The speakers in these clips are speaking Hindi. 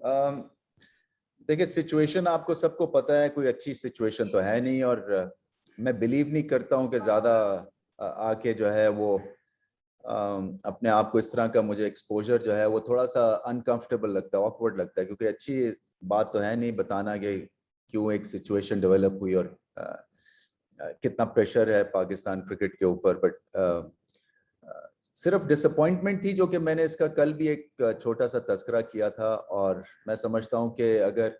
देखिए, सिचुएशन आपको सबको पता है, कोई अच्छी सिचुएशन तो है नहीं। और मैं बिलीव नहीं करता हूँ कि ज़्यादा आके जो है वो अपने आप को इस तरह का, मुझे एक्सपोजर जो है वो थोड़ा सा अनकंफर्टेबल लगता है, ऑकवर्ड लगता है, क्योंकि अच्छी बात तो है नहीं बताना कि क्यों एक सिचुएशन डेवलप हुई और कितना प्रेशर है पाकिस्तान क्रिकेट के ऊपर। बट सिर्फ डिसअपॉइंटमेंट थी, जो कि मैंने इसका कल भी एक छोटा सा तस्करा किया था। और मैं समझता हूँ कि अगर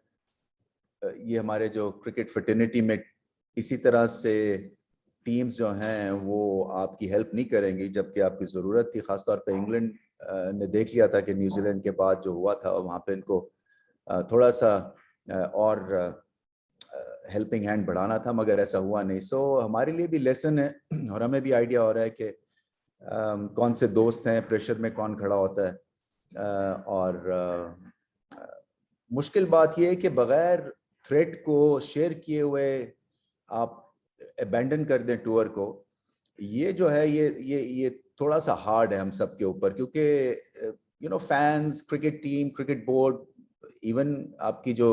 ये हमारे जो क्रिकेट फ्रेटर्निटी में इसी तरह से टीम्स जो हैं वो आपकी हेल्प नहीं करेंगी जबकि आपकी ज़रूरत थी। ख़ासतौर पे इंग्लैंड ने देख लिया था कि न्यूजीलैंड के बाद जो हुआ था वहाँ पे इनको थोड़ा सा और हेल्पिंग हैंड बढ़ाना था, मगर ऐसा हुआ नहीं। सो हमारे लिए भी लेसन है और हमें भी आइडिया हो रहा है कि कौन से दोस्त हैं, प्रेशर में कौन खड़ा होता है। और मुश्किल बात यह है कि बगैर थ्रेट को शेयर किए हुए आप अबैंडन कर दें टूर को, ये जो है ये थोड़ा सा हार्ड है हम सब के ऊपर, क्योंकि fans, cricket team, cricket board, even आपकी जो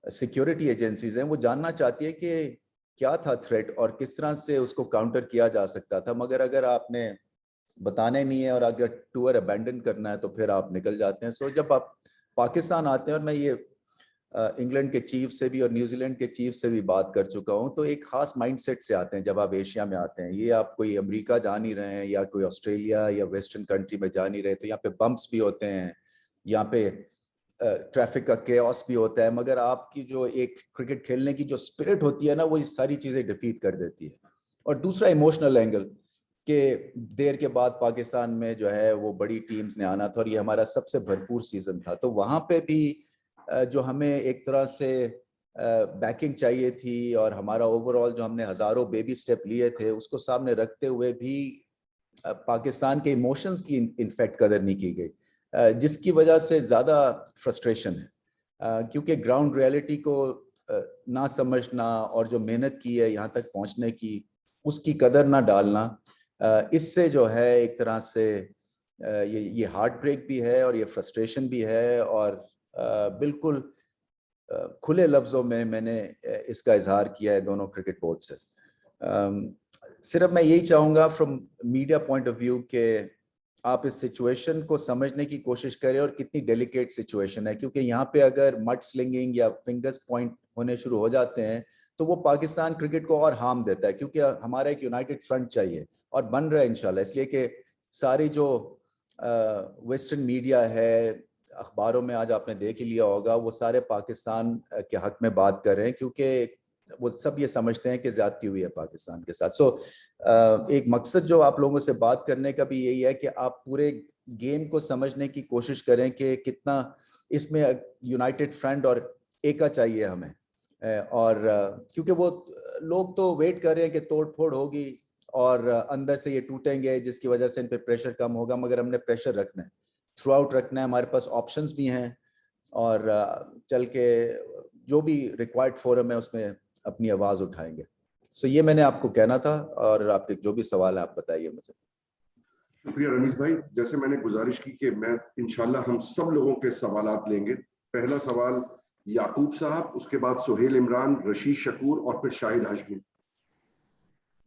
सिक्योरिटी एजेंसीज हैं वो जानना चाहती है कि क्या था थ्रेट और किस तरह से उसको काउंटर किया जा सकता था। मगर अगर आपने बताने नहीं है और अगर टूर अबैंडन करना है तो फिर आप निकल जाते हैं। सो जब आप पाकिस्तान आते हैं, और मैं ये इंग्लैंड के चीफ से भी और न्यूजीलैंड के चीफ से भी बात कर चुका हूं, तो एक खास माइंडसेट से आते हैं जब आप एशिया में आते हैं। ये आप कोई अमेरिका जा नहीं रहे हैं या कोई ऑस्ट्रेलिया या वेस्टर्न कंट्री में जा नहीं रहे, तो यहाँ पे बम्प्स भी होते हैं, यहाँ पे ट्रैफिक का केओस भी होता है, मगर आपकी जो एक क्रिकेट खेलने की जो स्पिरिट होती है ना, वो ये सारी चीजें डिफीट कर देती है। और दूसरा इमोशनल एंगल, कि देर के बाद पाकिस्तान में जो है वो बड़ी टीम्स ने आना था और ये हमारा सबसे भरपूर सीजन था, तो वहां पे भी जो हमें एक तरह से बैकिंग चाहिए थी और हमारा ओवरऑल जो हमने हजारों बेबी स्टेप लिए थे उसको सामने रखते हुए भी पाकिस्तान के इमोशंस की इनफैक्ट कदर नहीं की गई, जिसकी वजह से ज़्यादा फ्रस्ट्रेशन है। क्योंकि ग्राउंड रियलिटी को ना समझना और जो मेहनत की है यहाँ तक पहुँचने की, उसकी कदर ना डालना, इससे जो है एक तरह से ये हार्ट ब्रेक भी है और ये फ्रस्ट्रेशन भी है। और बिल्कुल खुले लफ्ज़ों में मैंने इसका इजहार किया है दोनों क्रिकेट बोर्ड से। सिर्फ मैं यही चाहूँगा from media point of view कि आप इस सिचुएशन को समझने की कोशिश करें और कितनी डेलिकेट सिचुएशन है, क्योंकि यहाँ पे अगर मड स्लिंगिंग या फिंगर्स पॉइंट होने शुरू हो जाते हैं तो वो पाकिस्तान क्रिकेट को और हार्म देता है, क्योंकि हमारा एक यूनाइटेड फ्रंट चाहिए और बन रहा है इंशाल्लाह। इसलिए कि सारी जो वेस्टर्न मीडिया है, अखबारों में आज आपने देख ही लिया होगा, वो सारे पाकिस्तान के हक में बात कर रहे हैं, क्योंकि वो सब ये समझते हैं कि ज्यादती हुई है पाकिस्तान के साथ। सो एक मकसद जो आप लोगों से बात करने का भी यही है कि आप पूरे गेम को समझने की कोशिश करें कि कितना इसमें यूनाइटेड फ्रंट और एका चाहिए हमें। और क्योंकि वो लोग तो वेट कर रहे हैं कि तोड़ फोड़ होगी और अंदर से ये टूटेंगे, जिसकी वजह से इन पे प्रेशर कम होगा, मगर हमने प्रेशर रखना है, थ्रू आउट रखना है। हमारे पास ऑप्शंस भी हैं और चल के जो भी रिक्वायर्ड फोरम है उसमें अपनी आवाज़ उठाएंगे। सो ये मैंने आपको कहना था, और आपके जो भी सवाल है आप बताइए मुझे। शुक्रिया रमीज भाई। जैसे मैंने गुजारिश की कि मैं इंशाल्लाह हम सब लोगों के सवालात लेंगे। पहला सवाल याकूब साहब, उसके बाद सुहेल इमरान, रशीद शकूर और फिर शाहिद हाशमी।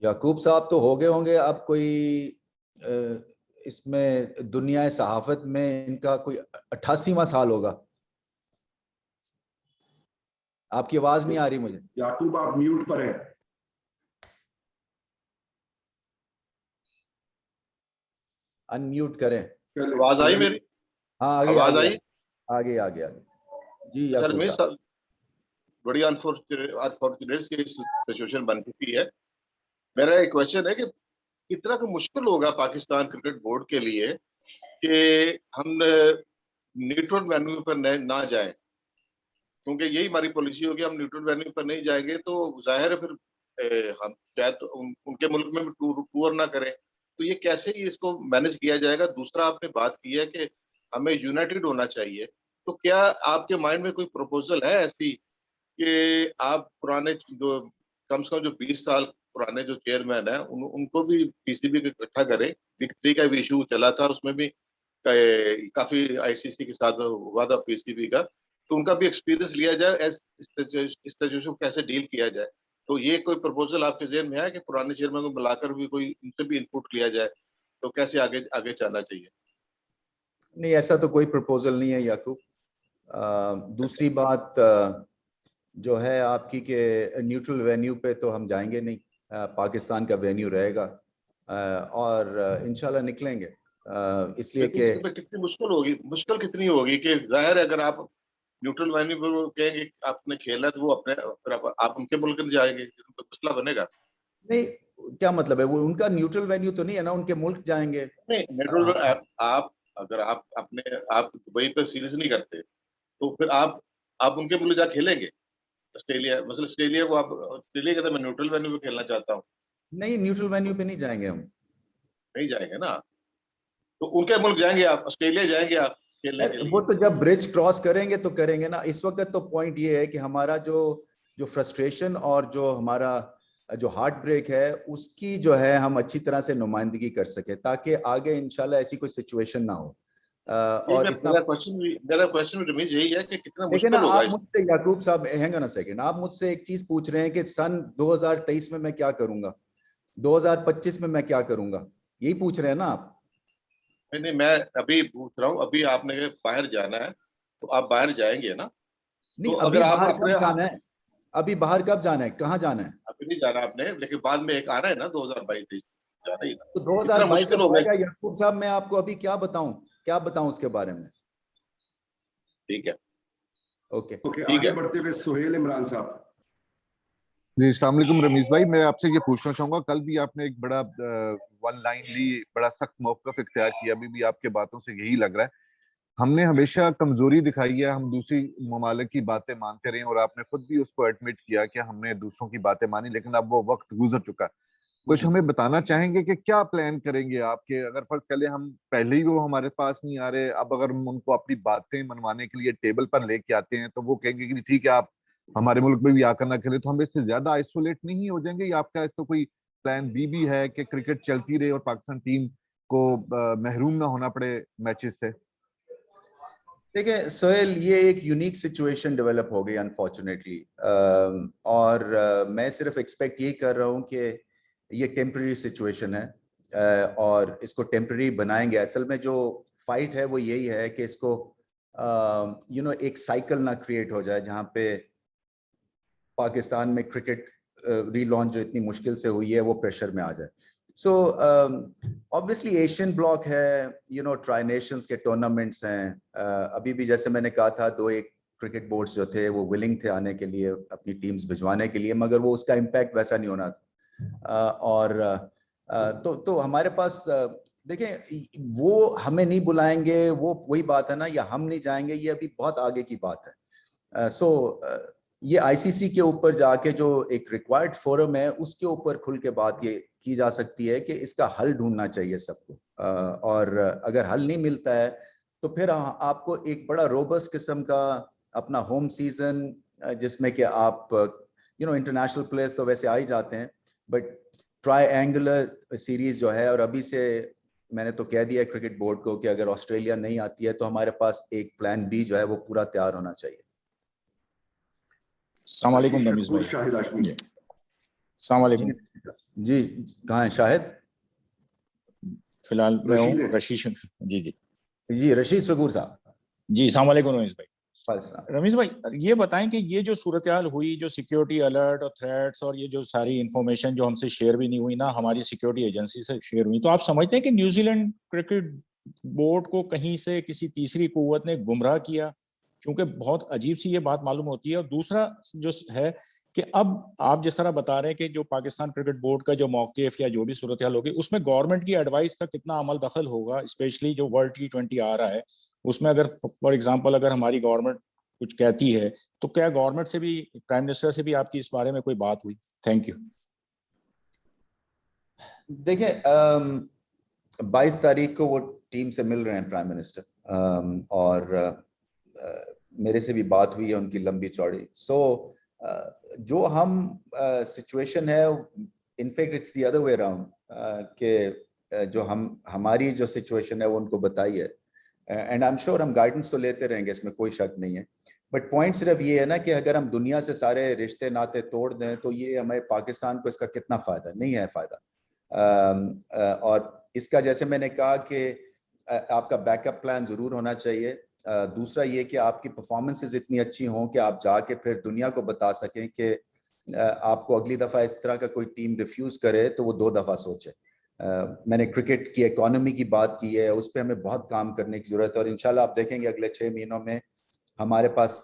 याकूब साहब तो हो गए होंगे, अब कोई इसमें दुनिया सहाफत में इनका कोई 88वां साल होगा। आपकी आवाज नहीं आ रही मुझे। याकूब आप म्यूट पर हैं। अनम्यूट करें। आवाज आई मेरी? हाँ आगे आवाज आगे आई? आगे आगे आगे जी। अच्छा याकूब साहब, बड़ी अनफॉर्चुनेट सिचुएशन बन चुकी है। मेरा एक क्वेश्चन है कि कितना का मुश्किल होगा पाकिस्तान क्रिकेट बोर्ड के लिए कि हम न्यूट्रल वेन्यू पर ना जाएं, क्योंकि यही हमारी पॉलिसी होगी, हम न्यूट्रल वेन्यू पर नहीं जाएंगे तो जाहिर है फिर हम शायद उनके मुल्क में भी टूर ना करें। तो ये कैसे ही इसको मैनेज किया जाएगा? दूसरा, आपने बात की है कि हमें यूनाइटेड होना चाहिए, तो क्या आपके माइंड में कोई प्रपोजल है ऐसी कि आप पुराने जो कम से कम जो 20 साल पुराने जो चेयरमैन है उनको भी पीसीबी को इकट्ठा करें? बिग थ्री का भी इशू चला था, उसमें भी काफी आईसीसी के साथ हुआ था पीसीबी का, तो उनका भी एक्सपीरियंस लिया जाए, इस सिचुएशन को कैसे डील किया जाए। तो ये कोई प्रपोजल आपके ज़हन में है कि पुराने चेयरमैन को बुलाकर भी कोई उनसे भी इनपुट लिया जाए, तो कैसे आगे आगे चलना चाहिए? नहीं, ऐसा तो कोई प्रपोजल नहीं है याकूब। दूसरी बात जो है आपकी के न्यूट्रल वेन्यू पे तो हम जाएंगे नहीं, पाकिस्तान का वेन्यू रहेगा और इंशाल्लाह निकलेंगे, इसलिए लेकिन कि इसमें कितनी मुश्किल होगी, मुश्किल कितनी होगी कि जाहिर है अगर आप न्यूट्रल वेन्यू पर वो कहेंगे कि आपने खेला है, तो वो अपने फिर आप उनके मुल्क में जाएंगे, तो मसला बनेगा। नहीं, क्या मतलब है, वो उनका न्यूट्रल वेन्यू तो नहीं है ना, उनके मुल्क जाएंगे। नहीं, न्यूट्रल आप अगर आप अपने आप दुबई पे सीरीज नहीं करते, तो फिर आप उनके मुल्क जा खेलेंगे। ऑस्ट्रेलिया, मतलब ऑस्ट्रेलिया को आप ऑस्ट्रेलिया कहता है मैं न्यूट्रल वेन्यू पे खेलना चाहता हूँ, नहीं, न्यूट्रल वेन्यू पे नहीं जाएंगे हम। नहीं जाएंगे ना, तो उनके मुल्क जाएंगे आप, ऑस्ट्रेलिया जाएंगे आप खेलने के वो लिए। तो जब ब्रिज क्रॉस करेंगे तो करेंगे ना। इस वक्त तो पॉइंट ये है कि हमारा जो जो फ्रस्ट्रेशन और जो हमारा जो हार्ट ब्रेक है उसकी जो है हम अच्छी तरह से नुमाइंदगी कर सके, ताकि आगे इंशाल्लाह ऐसी कोई सिचुएशन ना हो। ये और इतना, मेरा क्वेश्चन रमेश यही है कि कितना लेकिन ना मुश्किल होगा आप इस। मुझसे याकूब साहब, हैंग ऑन अ सेकंड, आप मुझसे एक चीज पूछ रहे हैं कि सन 2023 में मैं क्या करूंगा, 2025 में मैं क्या करूंगा, यही पूछ रहे हैं ना आप? नहीं नहीं, मैं अभी पूछ रहा हूँ, अभी आपने बाहर जाना है, तो आप बाहर जाएंगे ना, नहीं, तो अभी अगर आप बाहर अपने कब जाना है? अभी बाहर कब जाना है, कहाँ जाना है? अभी नहीं जाना आपने, लेकिन बाद में एक आना है ना 2022 जाना ही ना, तो कितना 2022 मुश्किल जब हो गया। आएगा याकूब साहब, मैं आपको अभी क्या बताऊं उसके बारे में? ठीक है, ओके। ओके, ठीक आगे है। बढ़ते हुए सुहेल इमरान साहब। जी, अस्सलाम वालेकुम रमीज भाई। मैं आपसे ये पूछना चाहूंगा, कल भी आपने एक बड़ा वन लाइन ली, बड़ा सख्त मौक़िफ़ इख्तियार किया, अभी भी आपके बातों से यही लग रहा है। हमने हमेशा कमजोरी दिखाई है, हम दूसरी ममालिक की बातें मानते रहे, और आपने खुद भी उसको एडमिट किया कि हमने दूसरों की बातें मानी, लेकिन अब वो वक्त गुजर चुका है। कुछ हमें बताना चाहेंगे कि क्या प्लान करेंगे आपके, अगर फर्ज कर ले हम पहले ही वो हमारे पास नहीं आ रहे, अब अगर हम उनको अपनी बातें मनवाने के लिए टेबल पर लेके आते हैं तो वो कहेंगे कि ठीक है आप हमारे मुल्क में भी आकर ना खेले, तो हम इससे ज्यादा आइसोलेट नहीं हो जाएंगे? या आपका इसका कोई प्लान बी भी है कि क्रिकेट चलती रहे और पाकिस्तान टीम को महरूम ना होना पड़े मैचेस से? देखिए सोहेल, ये एक यूनिक सिचुएशन डेवलप हो गई अनफॉर्चुनेटली, और मैं सिर्फ एक्सपेक्ट ये कर रहा हूँ कि ये टेम्पररी सिचुएशन है, और इसको टेम्पररी बनाएंगे। असल में जो फाइट है वो यही है कि इसको एक साइकिल ना क्रिएट हो जाए जहाँ पे पाकिस्तान में क्रिकेट रीलॉन्च जो इतनी मुश्किल से हुई है वो प्रेशर में आ जाए। सो ऑब्वियसली एशियन ब्लॉक है, ट्राई नेशंस के टूर्नामेंट्स हैं, अभी भी जैसे मैंने कहा था 2-1 क्रिकेट बोर्ड्स जो थे वो विलिंग थे आने के लिए, अपनी टीम्स भिजवाने के लिए, मगर वो उसका इम्पैक्ट वैसा नहीं होना था। तो हमारे पास देखें, वो हमें नहीं बुलाएंगे, वो वही बात है ना, या हम नहीं जाएंगे, ये अभी बहुत आगे की बात है। ये आईसीसी के ऊपर जाके जो एक रिक्वायर्ड फोरम है उसके ऊपर खुल के बात ये की जा सकती है कि इसका हल ढूंढना चाहिए सबको, और अगर हल नहीं मिलता है तो फिर आपको एक बड़ा रोबस्ट किस्म का अपना होम सीजन, जिसमें कि आप इंटरनेशनल प्लेयर्स तो वैसे आ ही जाते हैं, बट ट्रायंगुलर सीरीज जो है, और अभी से मैंने तो कह दिया क्रिकेट बोर्ड को कि अगर ऑस्ट्रेलिया नहीं आती है तो हमारे पास एक प्लान बी जो है वो पूरा तैयार होना चाहिए। अस्सलाम वालेकुम रमीज भाई। शाहिद हाशमी। जी, अस्सलाम वालेकुम। जी, कहाँ है शाहिद? फिलहाल मैं रशीद हूँ है। रशीद। जी, रशीद शकूर साहब। जी, अस्सलाम वालेकुम रमीज भाई। फालिस्तान। रमीज भाई, ये बताएं कि ये जो सूरत हाल हुई, जो सिक्योरिटी अलर्ट और थ्रेट्स और ये जो सारी इंफॉर्मेशन जो हमसे शेयर भी नहीं हुई ना, हमारी सिक्योरिटी एजेंसी से शेयर हुई, तो आप समझते हैं कि न्यूजीलैंड क्रिकेट बोर्ड को कहीं से किसी तीसरी कुव्वत ने गुमराह किया? क्योंकि बहुत अजीब सी ये बात मालूम होती है। और दूसरा जो है कि अब आप जिस तरह बता रहे हैं कि जो पाकिस्तान क्रिकेट बोर्ड का जो मौक़िफ़ या जो भी सूरत हाल होगी, उसमें गवर्नमेंट की एडवाइस का कितना अमल दखल होगा, स्पेशली जो वर्ल्ड T20 आ रहा है उसमें, अगर फॉर एग्जांपल अगर हमारी गवर्नमेंट कुछ कहती है तो क्या गवर्नमेंट से भी, प्राइम मिनिस्टर से भी आपकी इस बारे में कोई बात हुई? Thank you. देखिए, 22 तारीख को वो टीम से मिल रहे हैं प्राइम मिनिस्टर, और मेरे से भी बात हुई है उनकी लंबी चौड़ी। जो हम सिचुएशन है, in fact it's the other way around, कि जो हमारी जो सिचुएशन है वो उनको बताई है, एंड आई एम श्योर हम गाइडेंस तो लेते रहेंगे, इसमें कोई शक नहीं है। बट पॉइंट सिर्फ ये है ना कि अगर हम दुनिया से सारे रिश्ते नाते तोड़ दें तो ये हमारे पाकिस्तान को इसका कितना फायदा, नहीं है फायदा। और इसका जैसे मैंने कहा कि आपका बैकअप प्लान जरूर होना चाहिए। दूसरा ये कि आपकी परफॉर्मेंसेस इतनी अच्छी हों कि आप जाके फिर दुनिया को बता सकें कि आपको अगली दफा इस तरह का कोई टीम रिफ्यूज करे तो वो 2 दफा सोचे। मैंने क्रिकेट की इकोनॉमी की बात की है, उस पर हमें बहुत काम करने की जरूरत है और इंशाल्लाह आप देखेंगे अगले 6 महीनों में हमारे पास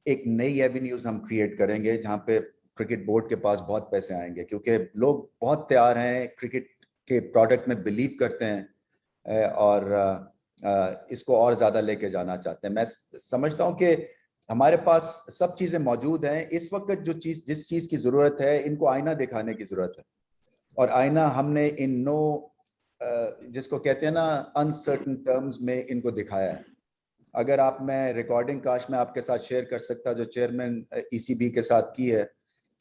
एक नई एवेन्यूज हम क्रिएट करेंगे जहाँ पे क्रिकेट बोर्ड के पास बहुत पैसे आएंगे, क्योंकि लोग बहुत तैयार हैं, क्रिकेट के प्रोडक्ट में बिलीव करते हैं और इसको और ज्यादा लेके जाना चाहते हैं। मैं समझता हूँ कि हमारे पास सब चीजें मौजूद हैं। इस वक्त जिस चीज की जरूरत है, इनको आईना दिखाने की जरूरत है और आईना हमने इन जिसको कहते हैं ना अनसर्टन टर्म्स में इनको दिखाया है। अगर आप मैं रिकॉर्डिंग काश में आपके साथ शेयर कर सकता जो चेयरमैन ईसीबी के साथ की है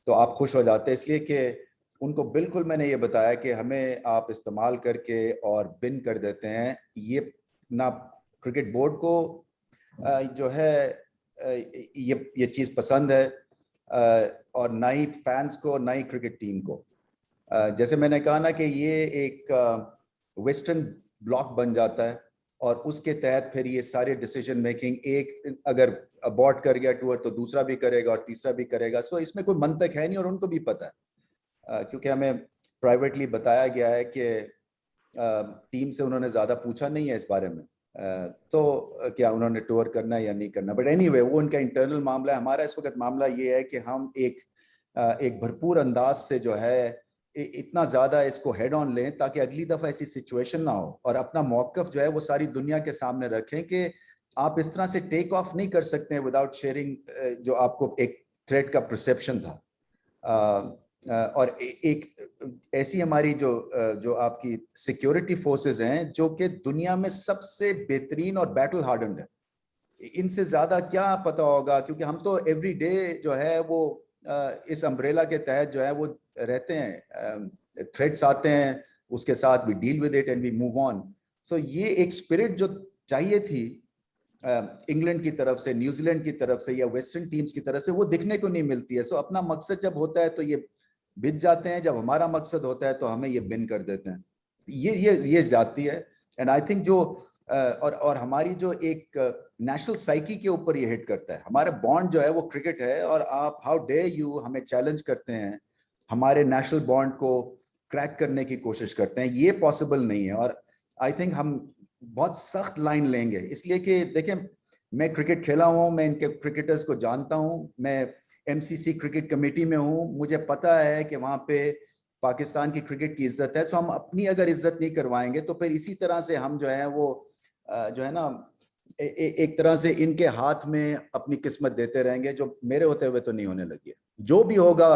तो आप खुश हो जाते, इसलिए कि उनको बिल्कुल मैंने ये बताया कि हमें आप इस्तेमाल करके और बिन कर देते हैं। ये ना क्रिकेट बोर्ड को जो है ये चीज़ पसंद है और ना ही फैंस को, ना ही क्रिकेट टीम को। जैसे मैंने कहा ना कि ये एक वेस्टर्न ब्लॉक बन जाता है और उसके तहत फिर ये सारे डिसीजन मेकिंग एक अगर अबॉर्ट कर गया टूर तो दूसरा भी करेगा और तीसरा भी करेगा। सो इसमें कोई मंतक है नहीं और उनको भी पता है क्योंकि हमें प्राइवेटली बताया गया है कि टीम से उन्होंने ज़्यादा पूछा नहीं है इस बारे में तो क्या उन्होंने टूर करना है या नहीं करना। बट एनीवे वो उनका इंटरनल मामला है। हमारा इस वक्त मामला ये है कि हम एक भरपूर अंदाज से जो है इतना ज्यादा इसको हेड ऑन लें ताकि अगली दफा ऐसी सिचुएशन ना हो और अपना मौकफ जो है वो सारी दुनिया के सामने रखें कि आप इस तरह से टेक ऑफ नहीं कर सकते हैं विदाउट शेयरिंग जो आपको एक थ्रेट का परसेप्शन था। और एक ऐसी हमारी जो आपकी सिक्योरिटी फोर्सेस हैं जो कि दुनिया में सबसे बेहतरीन और बैटल हार्डन्ड है। इनसे ज्यादा क्या पता होगा, क्योंकि हम तो एवरी डे जो है वो इस अम्ब्रेला के तहत जो है वो रहते हैं। थ्रेट्स आते हैं, उसके साथ we deal with it and we move on. So ये एक स्पिरिट जो चाहिए थी इंग्लैंड की तरफ से, न्यूजीलैंड की तरफ से या वेस्टर्न टीम्स की तरफ से, वो दिखने को नहीं मिलती है। सो अपना मकसद जब होता है तो ये बिक जाते हैं, जब हमारा मकसद होता है तो हमें ये बिन कर देते हैं। ये जाती है। एंड आई थिंक जो और हमारी जो एक नेशनल साइकी के ऊपर ये हिट करता है। हमारा बॉन्ड जो है वो क्रिकेट है और आप हाउ डे यू हमें चैलेंज करते हैं, हमारे नेशनल बॉन्ड को क्रैक करने की कोशिश करते हैं। ये पॉसिबल नहीं है और आई थिंक हम बहुत सख्त लाइन लेंगे, इसलिए कि देखें मैं क्रिकेट खेला हूँ, मैं इनके क्रिकेटर्स को जानता हूँ, मैं एमसीसी क्रिकेट कमेटी में हूँ, मुझे पता है कि वहाँ पे पाकिस्तान की क्रिकेट की इज्जत है। सो हम अपनी अगर इज्जत नहीं करवाएंगे तो फिर इसी तरह से हम जो है वो जो है ना एक तरह से इनके हाथ में अपनी किस्मत देते रहेंगे, जो मेरे होते हुए तो नहीं होने लगी है। जो भी होगा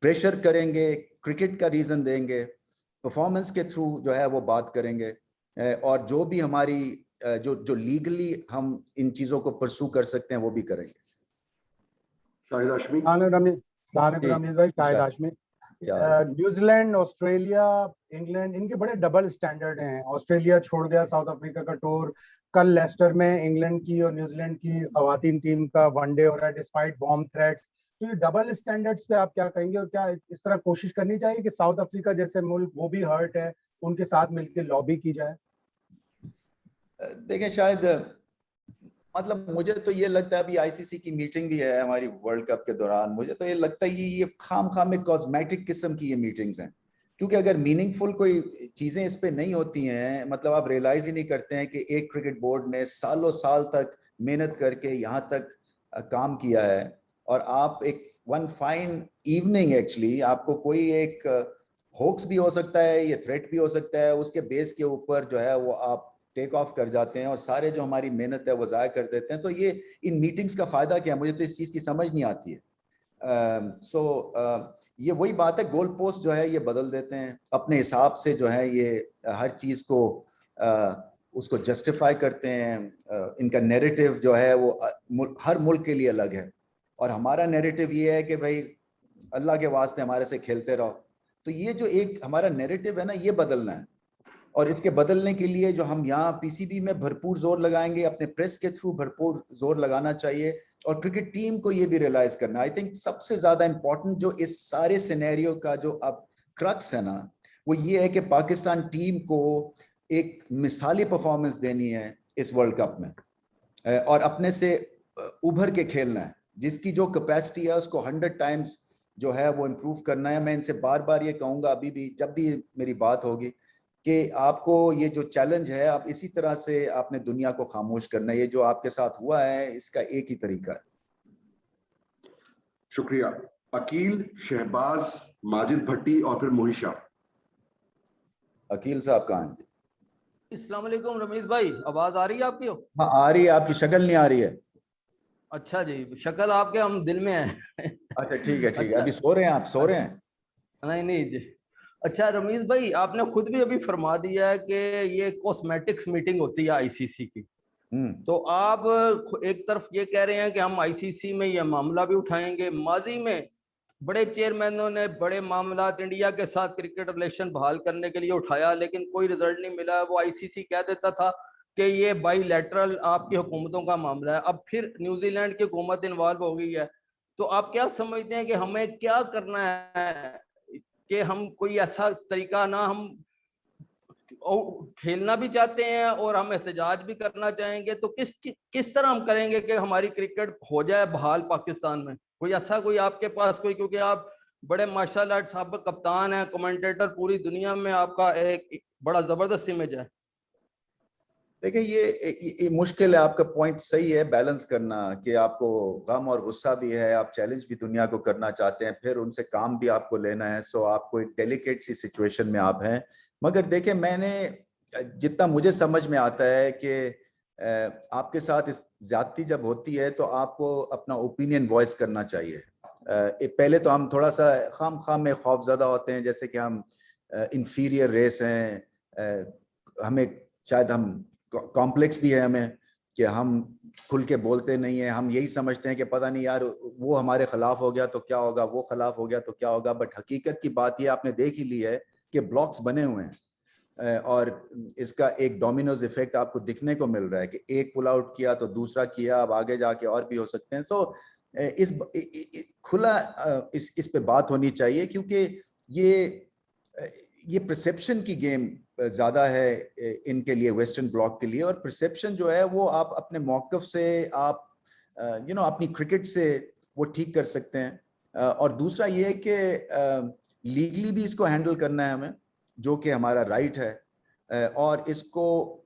प्रेशर करेंगे, क्रिकेट का रीजन देंगे, परफॉर्मेंस के थ्रू जो है वो बात करेंगे और जो भी हमारी जो लीगली हम इन चीजों को परसू कर सकते हैं वो भी करेंगे। शाहिद हाशमी। रमीज भाई, Shahid Hashmi. New Zealand, Australia, England, इनके बड़े डबल स्टैंडर्ड हैं। ऑस्ट्रेलिया छोड़ गया साउथ अफ्रीका का टूर, कल लेस्टर में इंग्लैंड की और न्यूजीलैंड की खवातीन टीम का वनडे हो रहा है डिस्पाइट बॉम्ब थ्रेट्स। तो ये डबल स्टैंडर्ड्स पे आप क्या कहेंगे और क्या इस तरह कोशिश करनी चाहिए कि साउथ अफ्रीका जैसे मुल्क वो भी हर्ट है, उनके साथ मिलकर लॉबी की जाए? देखें शायद मतलब मुझे तो ये लगता है अभी आईसीसी की मीटिंग भी है हमारी वर्ल्ड कप के दौरान, मुझे तो ये लगता है ये खाम में कॉस्मेटिक किस्म की ये मीटिंग्स हैं, क्योंकि अगर मीनिंगफुल कोई चीजें इस पे नहीं होती हैं, मतलब आप रियलाइज ही नहीं करते हैं कि एक क्रिकेट बोर्ड ने सालों साल तक मेहनत करके यहाँ तक काम किया है और आप एक वन फाइन इवनिंग एक्चुअली आपको कोई एक होक्स भी हो सकता है, ये थ्रेट भी हो सकता है, उसके बेस के ऊपर जो है वो आप टेक ऑफ कर जाते हैं और सारे जो हमारी मेहनत है वो ज़ाया कर देते हैं। तो ये इन मीटिंग्स का फायदा क्या है, मुझे तो इस चीज़ की समझ नहीं आती है। ये वही बात है, गोल पोस्ट जो है ये बदल देते हैं अपने हिसाब से, जो है ये हर चीज़ को उसको जस्टिफाई करते हैं। इनका नैरेटिव जो है वो हर मुल्क के लिए अलग है और हमारा नैरेटिव ये है कि भाई अल्लाह के वास्ते हमारे से खेलते रहो। तो ये जो एक हमारा नैरेटिव है ना, ये बदलना है और इसके बदलने के लिए जो हम यहाँ पीसीबी में भरपूर जोर लगाएंगे, अपने प्रेस के थ्रू भरपूर जोर लगाना चाहिए, और क्रिकेट टीम को ये भी रियलाइज करना, आई थिंक सबसे ज्यादा इंपॉर्टेंट जो इस सारे सिनेरियो का जो अब क्रक्स है ना, वो ये है कि पाकिस्तान टीम को एक मिसाली परफॉर्मेंस देनी है इस वर्ल्ड कप में, और अपने से उभर के खेलना है। जिसकी जो कैपेसिटी है उसको 100 टाइम्स जो है वो इम्प्रूव करना है। मैं इनसे बार बार ये कहूंगा, अभी भी जब भी मेरी बात होगी, कि आपको ये जो चैलेंज है, आप इसी तरह से आपने दुनिया को खामोश करना है। ये जो आपके साथ हुआ है, इसका एक ही तरीका है। शुक्रिया। अकील, शहबाज, माजिद भट्टी और फिर मोहिशा। अकील साहब कहाँ हैं? अस्सलाम वालेकुम रमीज भाई, आवाज आ रही है आपकी? हाँ आ रही है, आपकी शक्ल नहीं आ रही है। अच्छा जी, शक्ल आपके हम दिल में है। अच्छा ठीक है, ठीक है। अच्छा। अभी सो रहे हैं आप? सो रहे हैं? नहीं नहीं जी। अच्छा रमीज भाई, आपने खुद भी अभी फरमा दिया है कि ये कॉस्मेटिक्स मीटिंग होती है आईसीसी की। तो आप एक तरफ ये कह रहे हैं कि हम आईसीसी में ये मामला भी उठाएंगे। माजी में बड़े चेयरमैनों ने बड़े मामला इंडिया के साथ क्रिकेट रिलेशन बहाल करने के लिए उठाया, लेकिन कोई रिजल्ट नहीं मिला। वो आईसीसी कह देता था कि ये बाईलैटरल आपकी हुकूमतों का मामला है। अब फिर न्यूजीलैंड की हुकूमत इन्वॉल्व हो गई है। तो आप क्या समझते हैं कि हमें क्या करना है कि हम कोई ऐसा तरीका ना, हम खेलना भी चाहते हैं और हम एहतजाज भी करना चाहेंगे, तो किस तरह हम करेंगे कि हमारी क्रिकेट हो जाए बहाल पाकिस्तान में? कोई ऐसा कोई आपके पास कोई, क्योंकि आप बड़े माशाल्लाह साहब कप्तान हैं, कमेंटेटर, पूरी दुनिया में आपका एक बड़ा जबरदस्त इमेज है। देखिए ये मुश्किल है, आपका पॉइंट सही है, बैलेंस करना कि आपको गम और गुस्सा भी है, आप चैलेंज भी दुनिया को करना चाहते हैं, फिर उनसे काम भी आपको लेना है। सो आपको एक डेलिकेट सी सिचुएशन में आप हैं। मगर देखिए, मैंने जितना मुझे समझ में आता है कि आपके साथ इस ज्यादती जब होती है तो आपको अपना ओपिनियन वॉइस करना चाहिए। पहले तो हम थोड़ा सा खाम में खौफजदा होते हैं, जैसे कि हम इंफीरियर रेस हैं, हमें शायद हम कॉम्प्लेक्स भी है हमें कि हम खुल के बोलते नहीं है। हम यही समझते हैं कि पता नहीं यार, वो हमारे खिलाफ हो गया तो क्या होगा, वो खिलाफ हो गया तो क्या होगा। बट हकीकत की बात ये आपने देख ही ली है कि ब्लॉक्स बने हुए हैं, और इसका एक डोमिनोज इफेक्ट आपको दिखने को मिल रहा है कि एक पुल आउट किया तो दूसरा किया, अब आगे जाके और भी हो सकते हैं। सो इस खुला इस पे बात होनी चाहिए, क्योंकि ये परसेप्शन की गेम ज्यादा है इनके लिए, वेस्टर्न ब्लॉक के लिए। और परसेप्शन जो है वो आप अपने मौकफ से, आप अपनी क्रिकेट से वो ठीक कर सकते हैं। और दूसरा ये है कि लीगली भी इसको हैंडल करना है हमें, जो कि हमारा राइट है, और इसको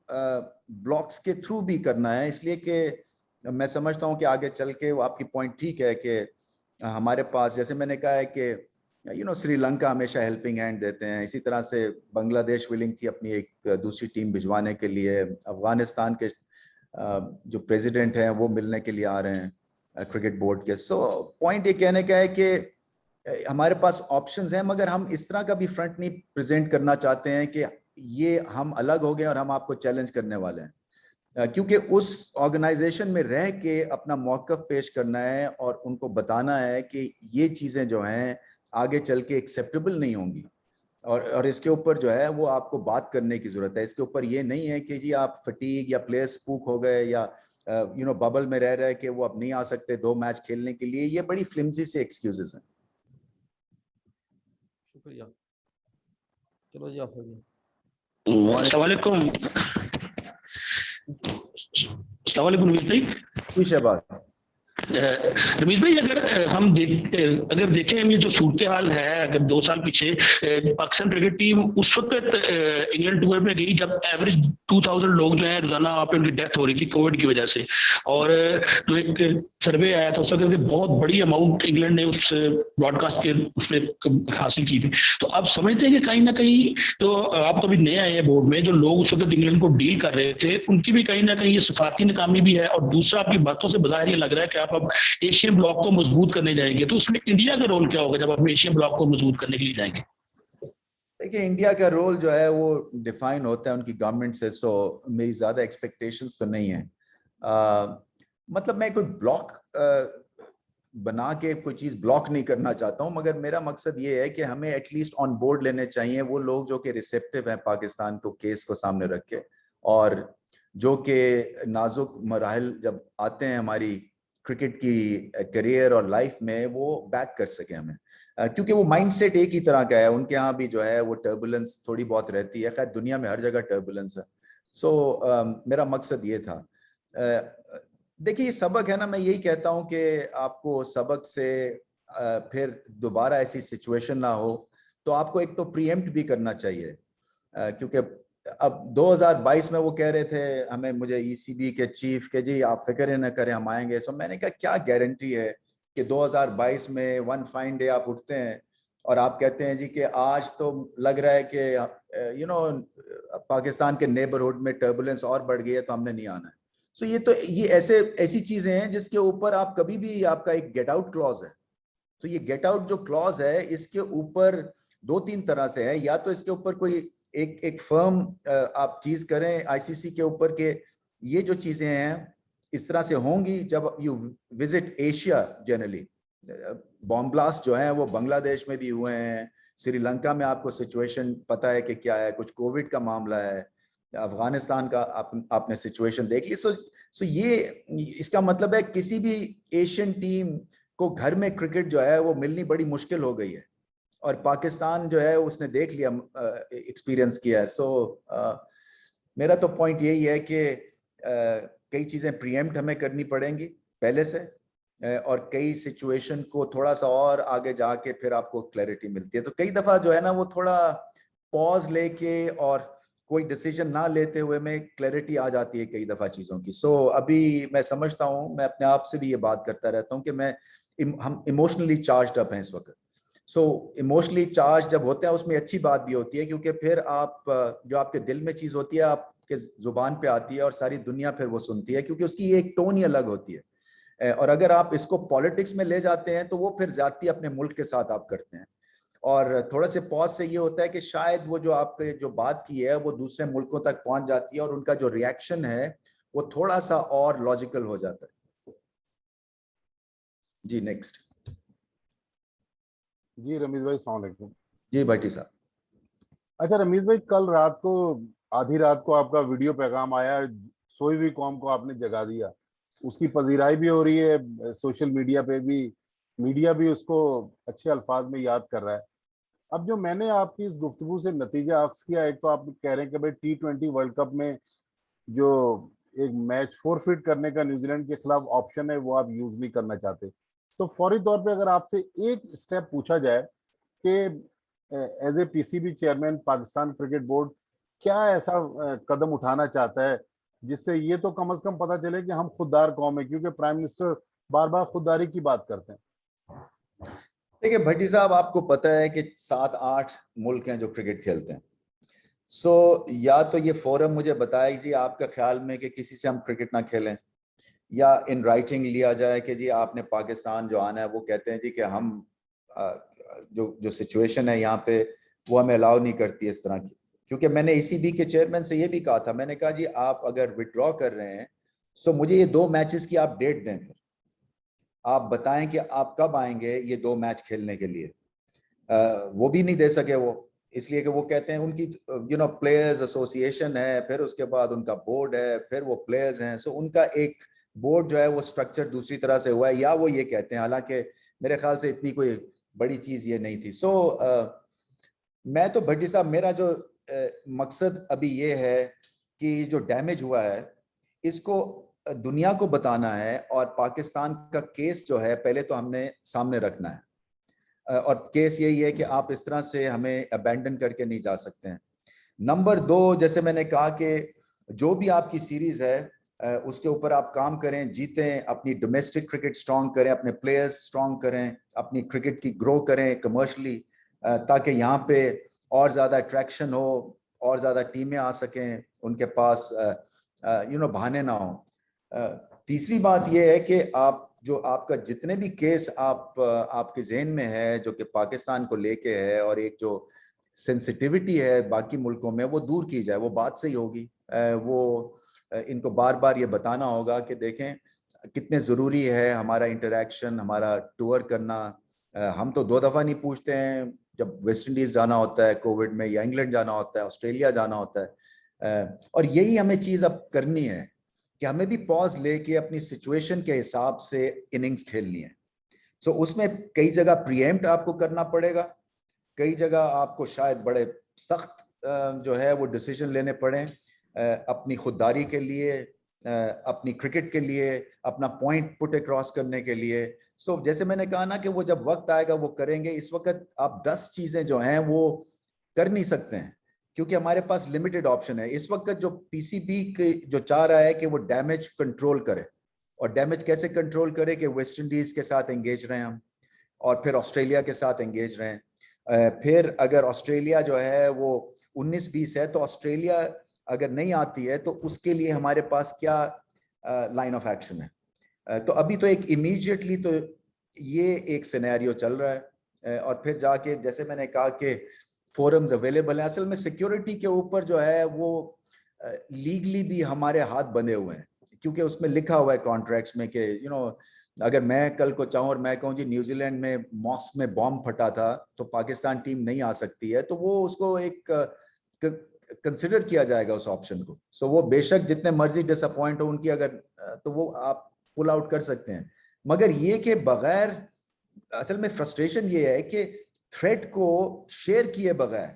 ब्लॉक्स के थ्रू भी करना है। इसलिए कि मैं समझता हूँ कि आगे चल के वो आपकी पॉइंट ठीक है कि हमारे पास, जैसे मैंने कहा है कि श्रीलंका हमेशा हेल्पिंग हैंड देते हैं, इसी तरह से बांग्लादेश विलिंग थी अपनी एक दूसरी टीम भिजवाने के लिए। अफगानिस्तान के जो प्रेसिडेंट हैं वो मिलने के लिए आ रहे हैं क्रिकेट बोर्ड के। सो पॉइंट ये कहने का है कि हमारे पास ऑप्शंस हैं, मगर हम इस तरह का भी फ्रंट नहीं प्रेजेंट करना चाहते हैं कि ये हम अलग हो गए और हम आपको चैलेंज करने वाले हैं, क्योंकि उस ऑर्गेनाइजेशन में रह के अपना मौकफ पेश करना है और उनको बताना है कि ये चीजें जो हैं आगे चल के एक्सेप्टेबल नहीं होंगी, और इसके ऊपर जो है वो आपको बात करने की जरूरत है। इसके ऊपर ये नहीं है कि जी आप फटीग या प्लेयर्स स्पूक हो गए या बबल में रह रहे कि वो अब नहीं आ सकते 2 मैच खेलने के लिए। ये बड़ी फ्लिमसी से एक्सक्यूजेस हैं। शुक्रिया। चलो जी, आप हो गए। अस्सलाम वालेकुम। अस्सलाम वालेकुम रमीज भाई। रमीज भाई, अगर देखें ये जो सूरत हाल है, अगर 2 साल पीछे पाकिस्तान क्रिकेट टीम उस वक्त इंग्लैंड टूर में गई जब एवरेज 2000 लोग जो है रोजाना वहाँ पे उनकी डेथ हो रही थी कोविड की वजह से, और जो एक सर्वे आया था उस वक्त बहुत बड़ी अमाउंट इंग्लैंड ने उस ब्रॉडकास्ट के उसमें हासिल की थी। तो आप समझते हैं कि कहीं ना कहीं, तो आप कभी नए आए हैं बोर्ड में, जो लोग उस वक्त इंग्लैंड को डील कर रहे थे उनकी भी कहीं ना कहीं ये सफारती नाकामी भी है, और दूसरा आपकी बातों से बाहर ये लग रहा है कि आप अब एशियन ब्लॉक को मजबूत करने जाएंगे, तो उसमें इंडिया का रोल क्या होगा जब आप एशियन ब्लॉक को मजबूत करने के लिए जाएंगे? देखिए, इंडिया का रोल जो है वो डिफाइन होता है उनकी गवर्नमेंट से, सो मेरी ज्यादा एक्सपेक्टेशंस तो नहीं है। मतलब मैं कोई ब्लॉक बना के कोई चीज ब्लॉक नहीं करना चाहता हूं, मगर मेरा मकसद ये है कि हमें एटलीस्ट ऑन बोर्ड लेने चाहिए वो लोग जो कि रिसेप्टिव हैं पाकिस्तान को केस को सामने रख के, और जो कि नाजुक मराहल जब आते हैं हमारी क्रिकेट की करियर और लाइफ में, वो बैक कर सके हमें, क्योंकि वो माइंडसेट एक ही तरह का है। उनके यहाँ भी जो है वो टर्बुलेंस थोड़ी बहुत रहती है, खैर दुनिया में हर जगह टर्बुलेंस है। सो मेरा मकसद ये था। देखिए ये सबक है ना, मैं यही कहता हूं कि आपको सबक से फिर दोबारा ऐसी सिचुएशन ना हो, तो आपको एक तो प्रीएम्प्ट भी करना चाहिए, क्योंकि अब 2022 में वो कह रहे थे हमें, मुझे ईसीबी के चीफ के जी आप फिक्र न करें हम आएंगे। सो मैंने कहा क्या गारंटी है कि 2022 में वन फाइन डे आप उठते हैं और आप कहते हैं जी कि आज तो लग रहा है कि यू नो पाकिस्तान के नेबरहुड में टर्बुलेंस और बढ़ गई है तो हमने नहीं आना है। सो ये ऐसी चीजें हैं जिसके ऊपर आप कभी भी, आपका एक गेट आउट क्लॉज है। तो ये गेट आउट जो क्लॉज है इसके ऊपर 2-3 तरह से है, या तो इसके ऊपर कोई एक फर्म आप चीज करें आईसीसी के ऊपर के ये जो चीजें हैं इस तरह से होंगी जब you visit Asia. Generally bomb blast जो है वो बांग्लादेश में भी हुए हैं, श्रीलंका में आपको सिचुएशन पता है कि क्या है, कुछ कोविड का मामला है, अफगानिस्तान का आपने सिचुएशन देख ली। सो ये इसका मतलब है किसी भी एशियन टीम को घर में क्रिकेट जो है वो मिलनी बड़ी मुश्किल हो गई है, और पाकिस्तान जो है उसने देख लिया, एक्सपीरियंस किया है। सो मेरा तो पॉइंट यही है कि कई चीजें प्रीएम्प्ट हमें करनी पड़ेंगी पहले से, और कई सिचुएशन को थोड़ा सा और आगे जाके फिर आपको क्लैरिटी मिलती है। तो कई दफा जो है ना वो थोड़ा पॉज लेके और कोई डिसीजन ना लेते हुए में क्लैरिटी आ जाती है कई दफा चीजों की। सो अभी मैं समझता हूँ, मैं अपने आप से भी ये बात करता रहता हूँ कि हम इमोशनली चार्ज्ड अप हैं इस वक्त। सो इमोशनली चार्ज जब होते हैं उसमें अच्छी बात भी होती है, क्योंकि फिर आप जो आपके दिल में चीज होती है आपके जुबान पे आती है और सारी दुनिया फिर वो सुनती है, क्योंकि उसकी एक टोन ही अलग होती है। और अगर आप इसको पॉलिटिक्स में ले जाते हैं तो वो फिर ज्यादती अपने मुल्क के साथ आप करते हैं। और थोड़ा से पॉज से ये होता है कि शायद वो जो आपने जो बात की है वो दूसरे मुल्कों तक पहुंच जाती है और उनका जो रिएक्शन है वो थोड़ा सा और लॉजिकल हो जाता है। जी नेक्स्ट। जी रमीज भाई अस्सलाम वालेकुम। जी भाटी साहब। अच्छा रमीज भाई, कल रात को आधी रात को आपका वीडियो पैगाम आया, सोई हुई कौम को आपने जगा दिया, उसकी पजीराई भी हो रही है सोशल मीडिया पे भी, मीडिया भी उसको अच्छे अल्फाज में याद कर रहा है। अब जो मैंने आपकी इस गुफ्तगू से नतीजा अख्ज़ किया, एक तो आप कह रहे हैं कि भाई T20 वर्ल्ड कप में जो एक मैच फोरफिट करने का न्यूजीलैंड के खिलाफ ऑप्शन है वो आप यूज नहीं करना चाहते। तो फौरी तौर पे अगर आपसे एक स्टेप पूछा जाए कि as a PCB chairman Pakistan cricket board क्या ऐसा कदम उठाना चाहता है जिससे ये तो कम से कम पता चले कि हम खुददार कौम है, क्योंकि प्राइम मिनिस्टर बार बार खुददारी की बात करते हैं। देखिए भट्टी साहब, आपको पता है कि 7-8 मुल्क हैं जो क्रिकेट खेलते हैं। सो या तो ये फोरम मुझे बताए जी आपका ख्याल में कि किसी से हम क्रिकेट ना खेलें, या इन राइटिंग लिया जाए कि जी आपने पाकिस्तान जो आना है वो कहते हैं जी कि हम जो सिचुएशन है यहाँ पे वो हमें अलाउ नहीं करती इस तरह की। क्योंकि मैंने ईसीबी के चेयरमैन से ये भी कहा था, मैंने कहा जी आप अगर विड्रॉ कर रहे हैं सो मुझे ये 2 मैचेस की आप डेट दें, फिर आप बताएं कि आप कब आएंगे ये 2 मैच खेलने के लिए। वो भी नहीं दे सके वो, इसलिए कि वो कहते हैं उनकी प्लेयर्स एसोसिएशन है, फिर उसके बाद उनका बोर्ड है, फिर वो प्लेयर्स हैं। सो उनका एक बोर्ड जो है वो स्ट्रक्चर दूसरी तरह से हुआ है, या वो ये कहते हैं, हालांकि मेरे ख्याल से इतनी कोई बड़ी चीज ये नहीं थी। सो मैं तो भट्टी साहब, मेरा जो मकसद अभी ये है कि जो डैमेज हुआ है इसको दुनिया को बताना है, और पाकिस्तान का केस जो है पहले तो हमने सामने रखना है, और केस यही है कि आप इस तरह से हमें अबैंडन करके नहीं जा सकते हैं। नंबर 2, जैसे मैंने कहा कि जो भी आपकी सीरीज है उसके ऊपर आप काम करें, जीतें, अपनी डोमेस्टिक क्रिकेट स्ट्रॉन्ग करें, अपने प्लेयर्स स्ट्रॉन्ग करें, अपनी क्रिकेट की ग्रो करें कमर्शली, ताकि यहाँ पे और ज़्यादा अट्रैक्शन हो, और ज़्यादा टीमें आ सकें, उनके पास बहाने ना हो। तीसरी बात यह है कि आप जो आपका जितने भी केस आपके जहन में है जो कि पाकिस्तान को लेके है, और एक जो सेंसिटिविटी है बाकी मुल्कों में, वो दूर की जाए। वो बात सही होगी, वो इनको बार बार ये बताना होगा कि देखें कितने ज़रूरी है हमारा इंटरेक्शन, हमारा टूर करना। हम तो 2 दफ़ा नहीं पूछते हैं, जब वेस्ट इंडीज़ जाना होता है कोविड में, या इंग्लैंड जाना होता है, ऑस्ट्रेलिया जाना होता है। और यही हमें चीज़ अब करनी है कि हमें भी पॉज लेके अपनी सिचुएशन के हिसाब से इनिंग्स खेलनी है। सो उसमें कई जगह प्रीएम्प्ट आपको करना पड़ेगा, कई जगह आपको शायद बड़े सख्त जो है वो डिसीजन लेने पड़े अपनी खुददारी के लिए, अपनी क्रिकेट के लिए, अपना पॉइंट पुट अक्रॉस करने के लिए। सो जैसे मैंने कहा ना कि वो जब वक्त आएगा वो करेंगे। इस वक्त आप 10 चीजें जो हैं वो कर नहीं सकते हैं क्योंकि हमारे पास लिमिटेड ऑप्शन है। इस वक्त जो पीसीबी जो चाह रहा है कि वो डैमेज कंट्रोल करे, और डैमेज कैसे कंट्रोल करे कि वेस्ट इंडीज के साथ एंगेज रहें हम, और फिर ऑस्ट्रेलिया के साथ एंगेज रहें। फिर अगर ऑस्ट्रेलिया जो है वो 19-20 है, तो ऑस्ट्रेलिया अगर नहीं आती है तो उसके लिए हमारे पास क्या लाइन ऑफ एक्शन है। तो अभी तो एक इमीडिएटली तो ये एक सिनेरियो चल रहा है, और फिर जाके जैसे मैंने कहा कि फोरम्स अवेलेबल हैं। असल में सिक्योरिटी के ऊपर जो है वो लीगली भी हमारे हाथ बंधे हुए हैं, क्योंकि उसमें लिखा हुआ है कॉन्ट्रैक्ट्स में कि अगर मैं कल को चाहूँ और मैं कहूँ जी न्यूजीलैंड में मॉस्क में बॉम्ब फटा था तो पाकिस्तान टीम नहीं आ सकती है, तो वो उसको एक कंसिडर किया जाएगा उस ऑप्शन को। सो वो बेशक जितने मर्जी डिसअपॉइंट हो उनकी, अगर तो वो आप पुल आउट कर सकते हैं। मगर ये कि बगैर, असल में फ्रस्ट्रेशन ये है कि थ्रेट को शेयर किए बगैर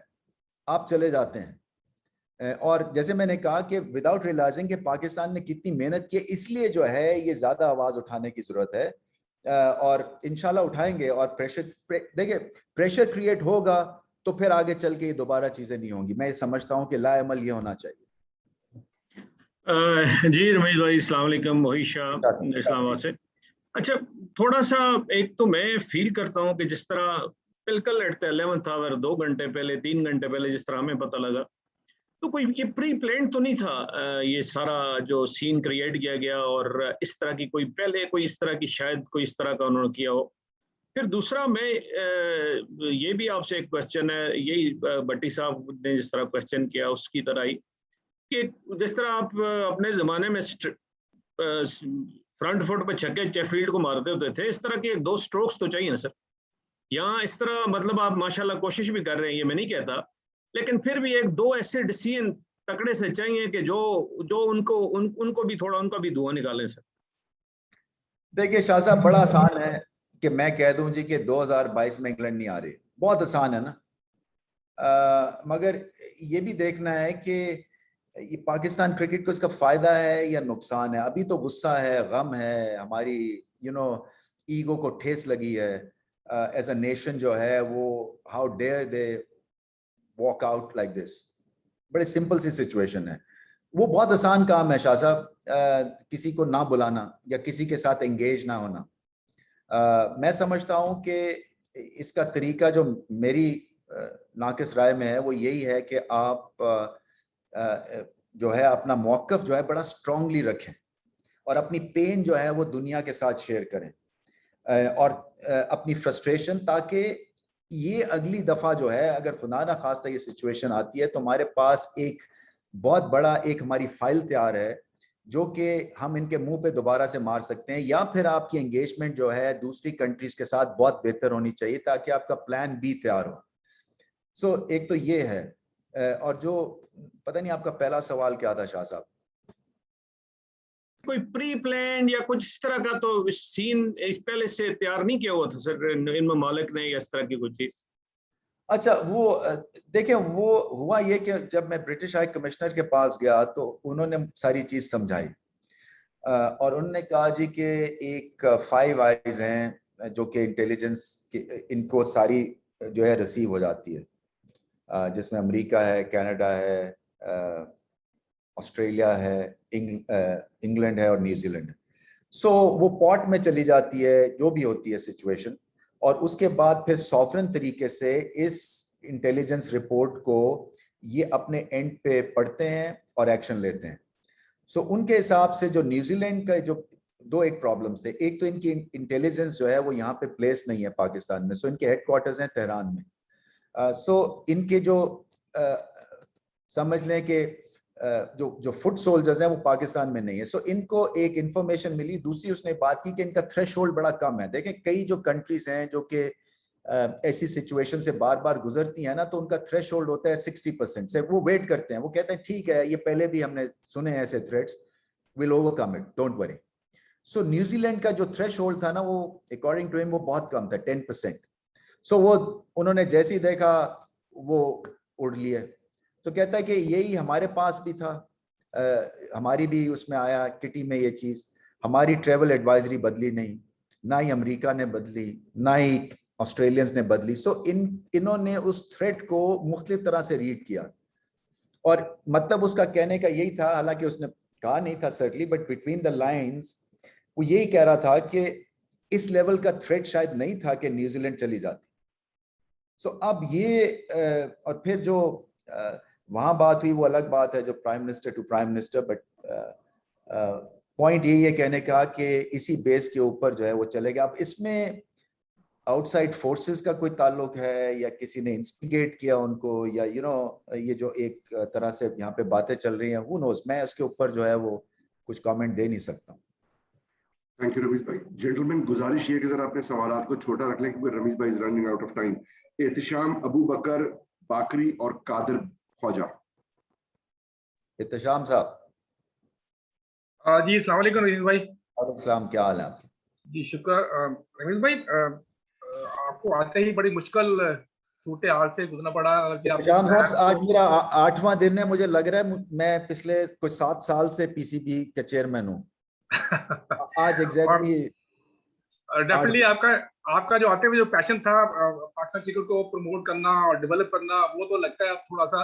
आप चले जाते हैं। और जैसे मैंने कहा कि विदाउट रियलाइजिंग कि पाकिस्तान ने कितनी मेहनत की, इसलिए जो है ये ज्यादा आवाज उठाने की जरूरत है, और इंशाल्लाह उठाएंगे। और देखिए प्रेशर क्रिएट होगा तो फिर आगे चल के दोबारा चीजें नहीं होंगी। मैं समझता हूं कि लाएमल ये होना चाहिए। जी रमेश भाई, अस्सलाम वालेकुम, मोहित शाह इस्लामाबाद से। अच्छा, थोड़ा सा एक तो मैं फील करता हूं कि जिस तरह बिल्कुल एट द 11th आवर 2 घंटे पहले 3 घंटे पहले जिस तरह हमें पता लगा, तो कोई ये प्री प्लान तो नहीं था ये सारा जो सीन क्रिएट किया गया, और इस तरह की कोई पहले कोई इस तरह की शायद कोई इस तरह का उन्होंने किया हो। फिर दूसरा मैं ये भी आपसे एक क्वेश्चन है, यही भट्टी साहब ने जिस तरह क्वेश्चन किया उसकी तरह ही, कि जिस तरह आप अपने जमाने में फ्रंट फुट पे छक्के शेफील्ड को मारते होते थे, इस तरह के 2 स्ट्रोक्स तो चाहिए ना सर। यहाँ इस तरह मतलब आप माशाल्लाह कोशिश भी कर रहे हैं, ये मैं नहीं कहता, लेकिन फिर भी 1-2 ऐसे डिसीजन तकड़े से चाहिए कि जो उनको भी थोड़ा उनका भी धुआं निकालें सर। देखिए शाह साहब, बड़ा आसान है कि मैं कह दूं जी कि 2022 में इंग्लैंड नहीं आ रही। बहुत आसान है ना। मगर ये भी देखना है कि ये पाकिस्तान क्रिकेट को इसका फायदा है या नुकसान है। अभी तो गुस्सा है, गम है, हमारी ईगो को ठेस लगी है एज अ नेशन जो है वो। How dare they walk out like this. बड़े सिंपल सी सिचुएशन है। वो बहुत आसान काम है शाह साहब, किसी को ना बुलाना या किसी के साथ एंगेज ना होना। मैं समझता हूं कि इसका तरीका जो मेरी नाकिस राय में है वो यही है कि आप जो है अपना मौक़िफ़ जो है बड़ा स्ट्रांगली रखें, और अपनी पेन जो है वो दुनिया के साथ शेयर करें, और अपनी फ्रस्ट्रेशन, ताकि ये अगली दफा जो है अगर खुदा ना खास्ता ये सिचुएशन आती है तो हमारे पास एक बहुत बड़ा एक हमारी फाइल तैयार है जो कि हम इनके मुंह पे दोबारा से मार सकते हैं। या फिर आपकी एंगेजमेंट जो है दूसरी कंट्रीज के साथ बहुत बेहतर होनी चाहिए ताकि आपका प्लान बी तैयार हो। सो एक तो ये है। और जो पता नहीं आपका पहला सवाल क्या था शाह साहब? कोई प्री प्लान या कुछ इस तरह का तो सीन इस पहले से तैयार नहीं किया हुआ था सर इन ममालिक ने, या इस तरह की कुछ चीज? अच्छा, वो देखिए वो हुआ ये कि जब मैं ब्रिटिश हाई कमिश्नर के पास गया तो उन्होंने सारी चीज समझाई, और उन्होंने कहा जी कि एक 5 आईज हैं जो कि इंटेलिजेंस इनको सारी जो है रिसीव हो जाती है, जिसमें अमेरिका है, कनाडा है, ऑस्ट्रेलिया है, इंग्लैंड है और न्यूजीलैंड। सो वो पॉट में चली जाती है जो भी होती है सिचुएशन, और उसके बाद फिर सॉवरेन तरीके से इस इंटेलिजेंस रिपोर्ट को ये अपने एंड पे पढ़ते हैं और एक्शन लेते हैं। सो उनके हिसाब से जो न्यूजीलैंड का जो 2 एक प्रॉब्लम्स थे, एक तो इनकी इंटेलिजेंस जो है वो यहाँ पे प्लेस नहीं है पाकिस्तान में। सो इनके हेडक्वार्टर्स हैं तेहरान में। सो इनके जो समझ लें कि जो फुट सोल्जर्स हैं वो पाकिस्तान में नहीं है। सो इनको एक इंफॉर्मेशन मिली। दूसरी उसने बात की कि इनका थ्रेशोल्ड बड़ा कम है। देखें कई जो कंट्रीज हैं जो कि ऐसी सिचुएशन से बार बार गुजरती है ना, तो उनका थ्रेशोल्ड होता है 60% से। वो वेट करते हैं, वो कहते हैं ठीक है ये पहले भी हमने सुने हैं ऐसे threats, will overcome it, don't worry. So New Zealand का जो थ्रेशोल्ड था ना वो अकॉर्डिंग टू हिम वो बहुत कम था, 10%। सो वो उन्होंने जैसे ही देखा वो उड़ लिए। तो कहता है कि यही हमारे पास भी था, हमारी भी उसमें आया किटी में ये चीज। हमारी ट्रेवल एडवाइजरी बदली नहीं, ना ही अमेरिका ने बदली, ना ही ऑस्ट्रेलियंस ने बदली। सो इन्होंने उस थ्रेट को मुख्तलिफ तरह से रीड किया। और मतलब उसका कहने का यही था, हालांकि उसने कहा नहीं था certainly, but between the lines वो यही कह रहा था कि इस लेवल का थ्रेट शायद नहीं था कि न्यूजीलैंड चली जाती। सो अब ये और फिर जो वहां बात हुई वो अलग बात है, जो prime minister to prime minister, but point यही है कहने का कि इसी बेस के ऊपर जो है वो चलेगा। अब इसमें आउटसाइड फोर्सेस का कोई ताल्लुक है या किसी ने इंस्टिगेट किया उनको, या ये जो एक तरह से यहाँ पे बातें चल रही हैं, हु नोज। मैं उसके ऊपर जो है वो कुछ कमेंट दे नहीं सकता। थैंक यू रमीज भाई। जेंटलमैन, गुजारिश ये कि जरा अपने सवालात को छोटा रख लें क्योंकि रमीज भाई is running out of time. Ehtisham, Abu Bakar Bakri और कादिर ख्वाजा। एहतिशाम साहब। जी अस्सलाम वालेकुम रमीज भाई। वालेकुम सलाम, क्या हाल है आपके? जी शुक्र। रमीज भाई आपको आते ही बड़ी मुश्किल सूरत हाल से गुजरना पड़ा। एहतिशाम साहब, आज मेरा 8वां दिन है। मुझे लग रहा है मैं पिछले कुछ 7 साल से पीसीबी के चेयरमैन हूँ। आज एग्जैक्टली डेफिनेटली आपका जो आते हुए जो पैशन था पाकिस्तान क्रिकेट को प्रमोट करना और डेवलप करना, वो तो लगता है अब थोड़ा सा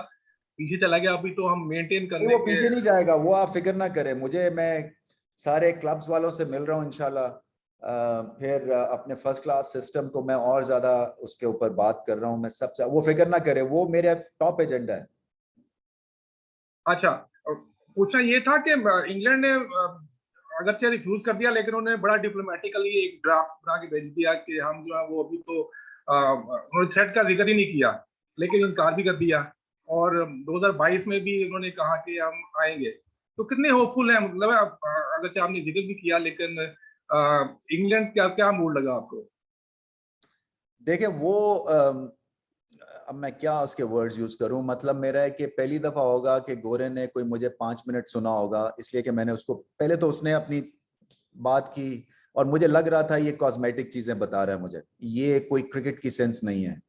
पीछे चला गया। अभी तो हम मेंटेन करने वो पीछे नहीं जाएगा, वो आप फिक्र ना करें। मैं सारे क्लब्स वालों से मिल रहा हूँ इंशाल्लाह। फिर अपने फर्स्ट क्लास सिस्टम को मैं और ज्यादा उसके ऊपर बात कर रहा हूँ। मैं सबसे, वो फिक्र ना करें, वो मेरा टॉप एजेंडा है। अच्छा, पूछना ये था कि इंग्लैंड ने अगरचे रिफ्यूज कर दिया, लेकिन उन्होंने बड़ा डिप्लोमेटिकली एक ड्राफ्ट बना के भेज दिया कि हम जो है वो अभी तो उन्होंने थ्रेट का जिक्र ही नहीं किया, लेकिन इनकार भी कर दिया। और 2022 में भी उन्होंने कहा कि हम आएंगे। तो कितने होपफुल हैं? मतलब अगरचे आपने जिक्र भी किया, लेकिन इंग्लैंड क्या मूड लगा आपको? देखिए वो अब मैं क्या उसके वर्ड्स यूज करूं। मतलब मेरा है कि पहली दफा होगा कि गोरे ने कोई मुझे 5 मिनट सुना होगा, इसलिए कि मैंने उसको पहले तो उसने अपनी बात की और मुझे लग रहा था ये कॉस्मेटिक चीजें बता रहा है मुझे, ये कोई क्रिकेट की सेंस नहीं है।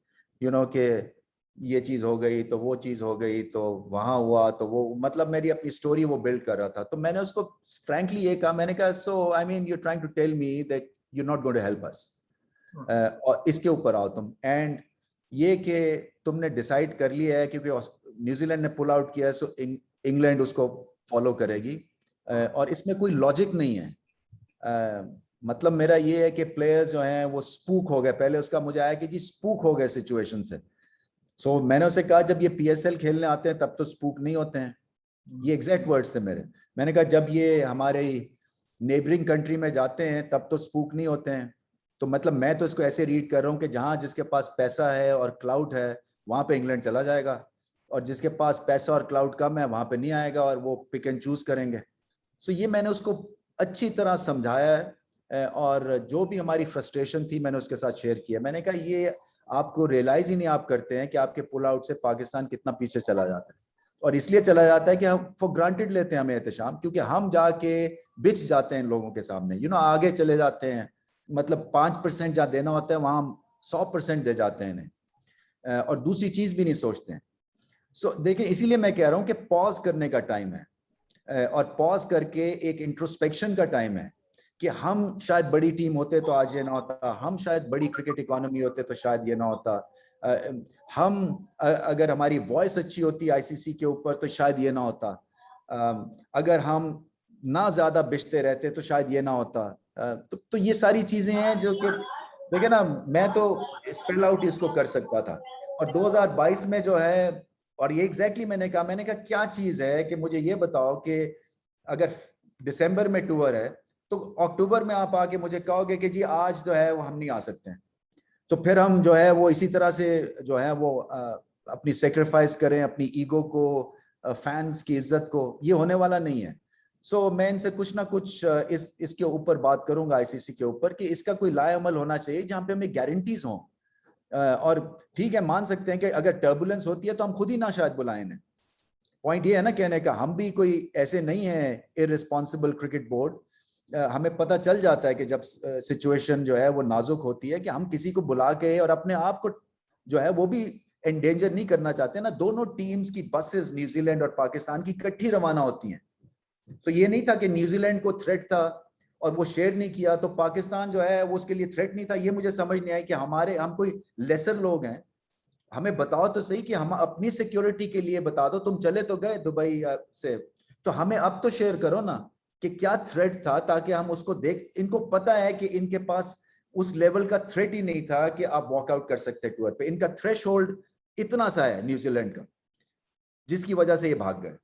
कि ये चीज हो गई तो वो चीज हो गई तो वहां हुआ तो वो, मतलब मेरी अपनी स्टोरी वो बिल्ड कर रहा था। तो मैंने उसको फ्रैंकली ये कहा, मैंने कहा so I mean you trying to tell me that you not going to help us, और इसके ऊपर आओ तुम। एंड ये कि तुमने डिसाइड कर लिया है क्योंकि न्यूजीलैंड ने पुल आउट किया है, सो इंग्लैंड उसको फॉलो करेगी, और इसमें कोई लॉजिक नहीं है। मतलब मेरा ये है कि प्लेयर्स जो हैं वो स्पूक हो गए। पहले उसका मुझे आया कि जी स्पूक हो गए सिचुएशन से। सो मैंने उसे कहा जब ये PSL खेलने आते हैं तब तो स्पूक नहीं होते हैं। ये एग्जैक्ट वर्ड्स थे मेरे। मैंने कहा जब ये हमारे नेबरिंग कंट्री में जाते हैं तब तो स्पूक नहीं होते हैं। तो मतलब मैं तो इसको ऐसे रीड कर रहा हूँ कि जहां जिसके पास पैसा है और क्लाउड है वहां पे इंग्लैंड चला जाएगा, और जिसके पास पैसा और क्लाउड कम है वहां पे नहीं आएगा और वो पिक एंड चूज करेंगे। सो ये मैंने उसको अच्छी तरह समझाया है, और जो भी हमारी फ्रस्ट्रेशन थी मैंने उसके साथ शेयर किया। मैंने कहा ये आपको रियलाइज ही नहीं आप करते हैं कि आपके पुल आउट से पाकिस्तान कितना पीछे चला जाता है, और इसलिए चला जाता है कि हम फॉर ग्रांटेड लेते हैं हमें एहतिशाम, क्योंकि हम जाके बिछ जाते हैं लोगों के सामने, आगे चले जाते हैं। मतलब 5% जहाँ देना होता है वहां 100% दे जाते हैं इन्हें, और दूसरी चीज भी नहीं सोचते हैं। सो देखिए, इसीलिए मैं कह रहा हूं कि पॉज करने का टाइम है, और पॉज करके एक इंट्रोस्पेक्शन का टाइम है कि हम शायद बड़ी टीम होते तो आज ये ना होता, हम शायद बड़ी क्रिकेट इकोनॉमी होते तो शायद ये ना होता, हम अगर हमारी वॉइस अच्छी होती ICC के ऊपर तो शायद ये ना होता, अगर हम ना ज्यादा बिछते रहते तो शायद ये ना होता। तो ये सारी चीजें हैं जो कि देखिए ना, मैं तो स्पेल आउट इसको कर सकता था। और 2022 में जो है, और ये एग्जैक्टली मैंने कहा क्या चीज है कि मुझे ये बताओ कि अगर दिसंबर में टूर है तो अक्टूबर में आप आके मुझे कहोगे कि जी आज जो है वो हम नहीं आ सकते हैं, तो फिर हम जो है वो इसी तरह से जो है वो अपनी सेक्रीफाइस करें, अपनी ईगो को फैंस की इज्जत को, ये होने वाला नहीं है। सो मैं इनसे कुछ ना कुछ इसके ऊपर बात करूंगा, आईसीसी के ऊपर, कि इसका कोई लाएअमल होना चाहिए जहां पे हमें गारंटीज हों। और ठीक है, मान सकते हैं कि अगर टर्बुलेंस होती है तो हम खुद ही ना शायद बुलाएं इन्हें। पॉइंट ये है ना कहने का, हम भी कोई ऐसे नहीं है इररिस्पॉन्सिबल क्रिकेट बोर्ड। हमें पता चल जाता है कि जब सिचुएशन जो है वो नाजुक होती है कि हम किसी को बुला के और अपने आप को जो है वो भी एंडेंजर नहीं करना चाहते ना। दोनों टीम्स की बसेस न्यूजीलैंड और पाकिस्तान की इकट्ठी रवाना होती हैं। तो ये नहीं था कि न्यूजीलैंड को थ्रेट था और वो शेयर नहीं किया तो पाकिस्तान जो है वो उसके लिए थ्रेट नहीं था। ये मुझे समझ नहीं आई कि हम कोई लेसर लोग हैं। हमें बताओ तो सही कि हम अपनी सिक्योरिटी के लिए बता दो। तुम चले तो गए दुबई से, तो हमें अब तो शेयर करो ना कि क्या थ्रेट था, ताकि हम उसको देख। इनको पता है कि इनके पास उस लेवल का थ्रेट ही नहीं था कि आप वॉकआउट कर सकते टूर पे। इनका थ्रेशहोल्ड इतना सा है न्यूजीलैंड का, जिसकी वजह से ये भाग गए।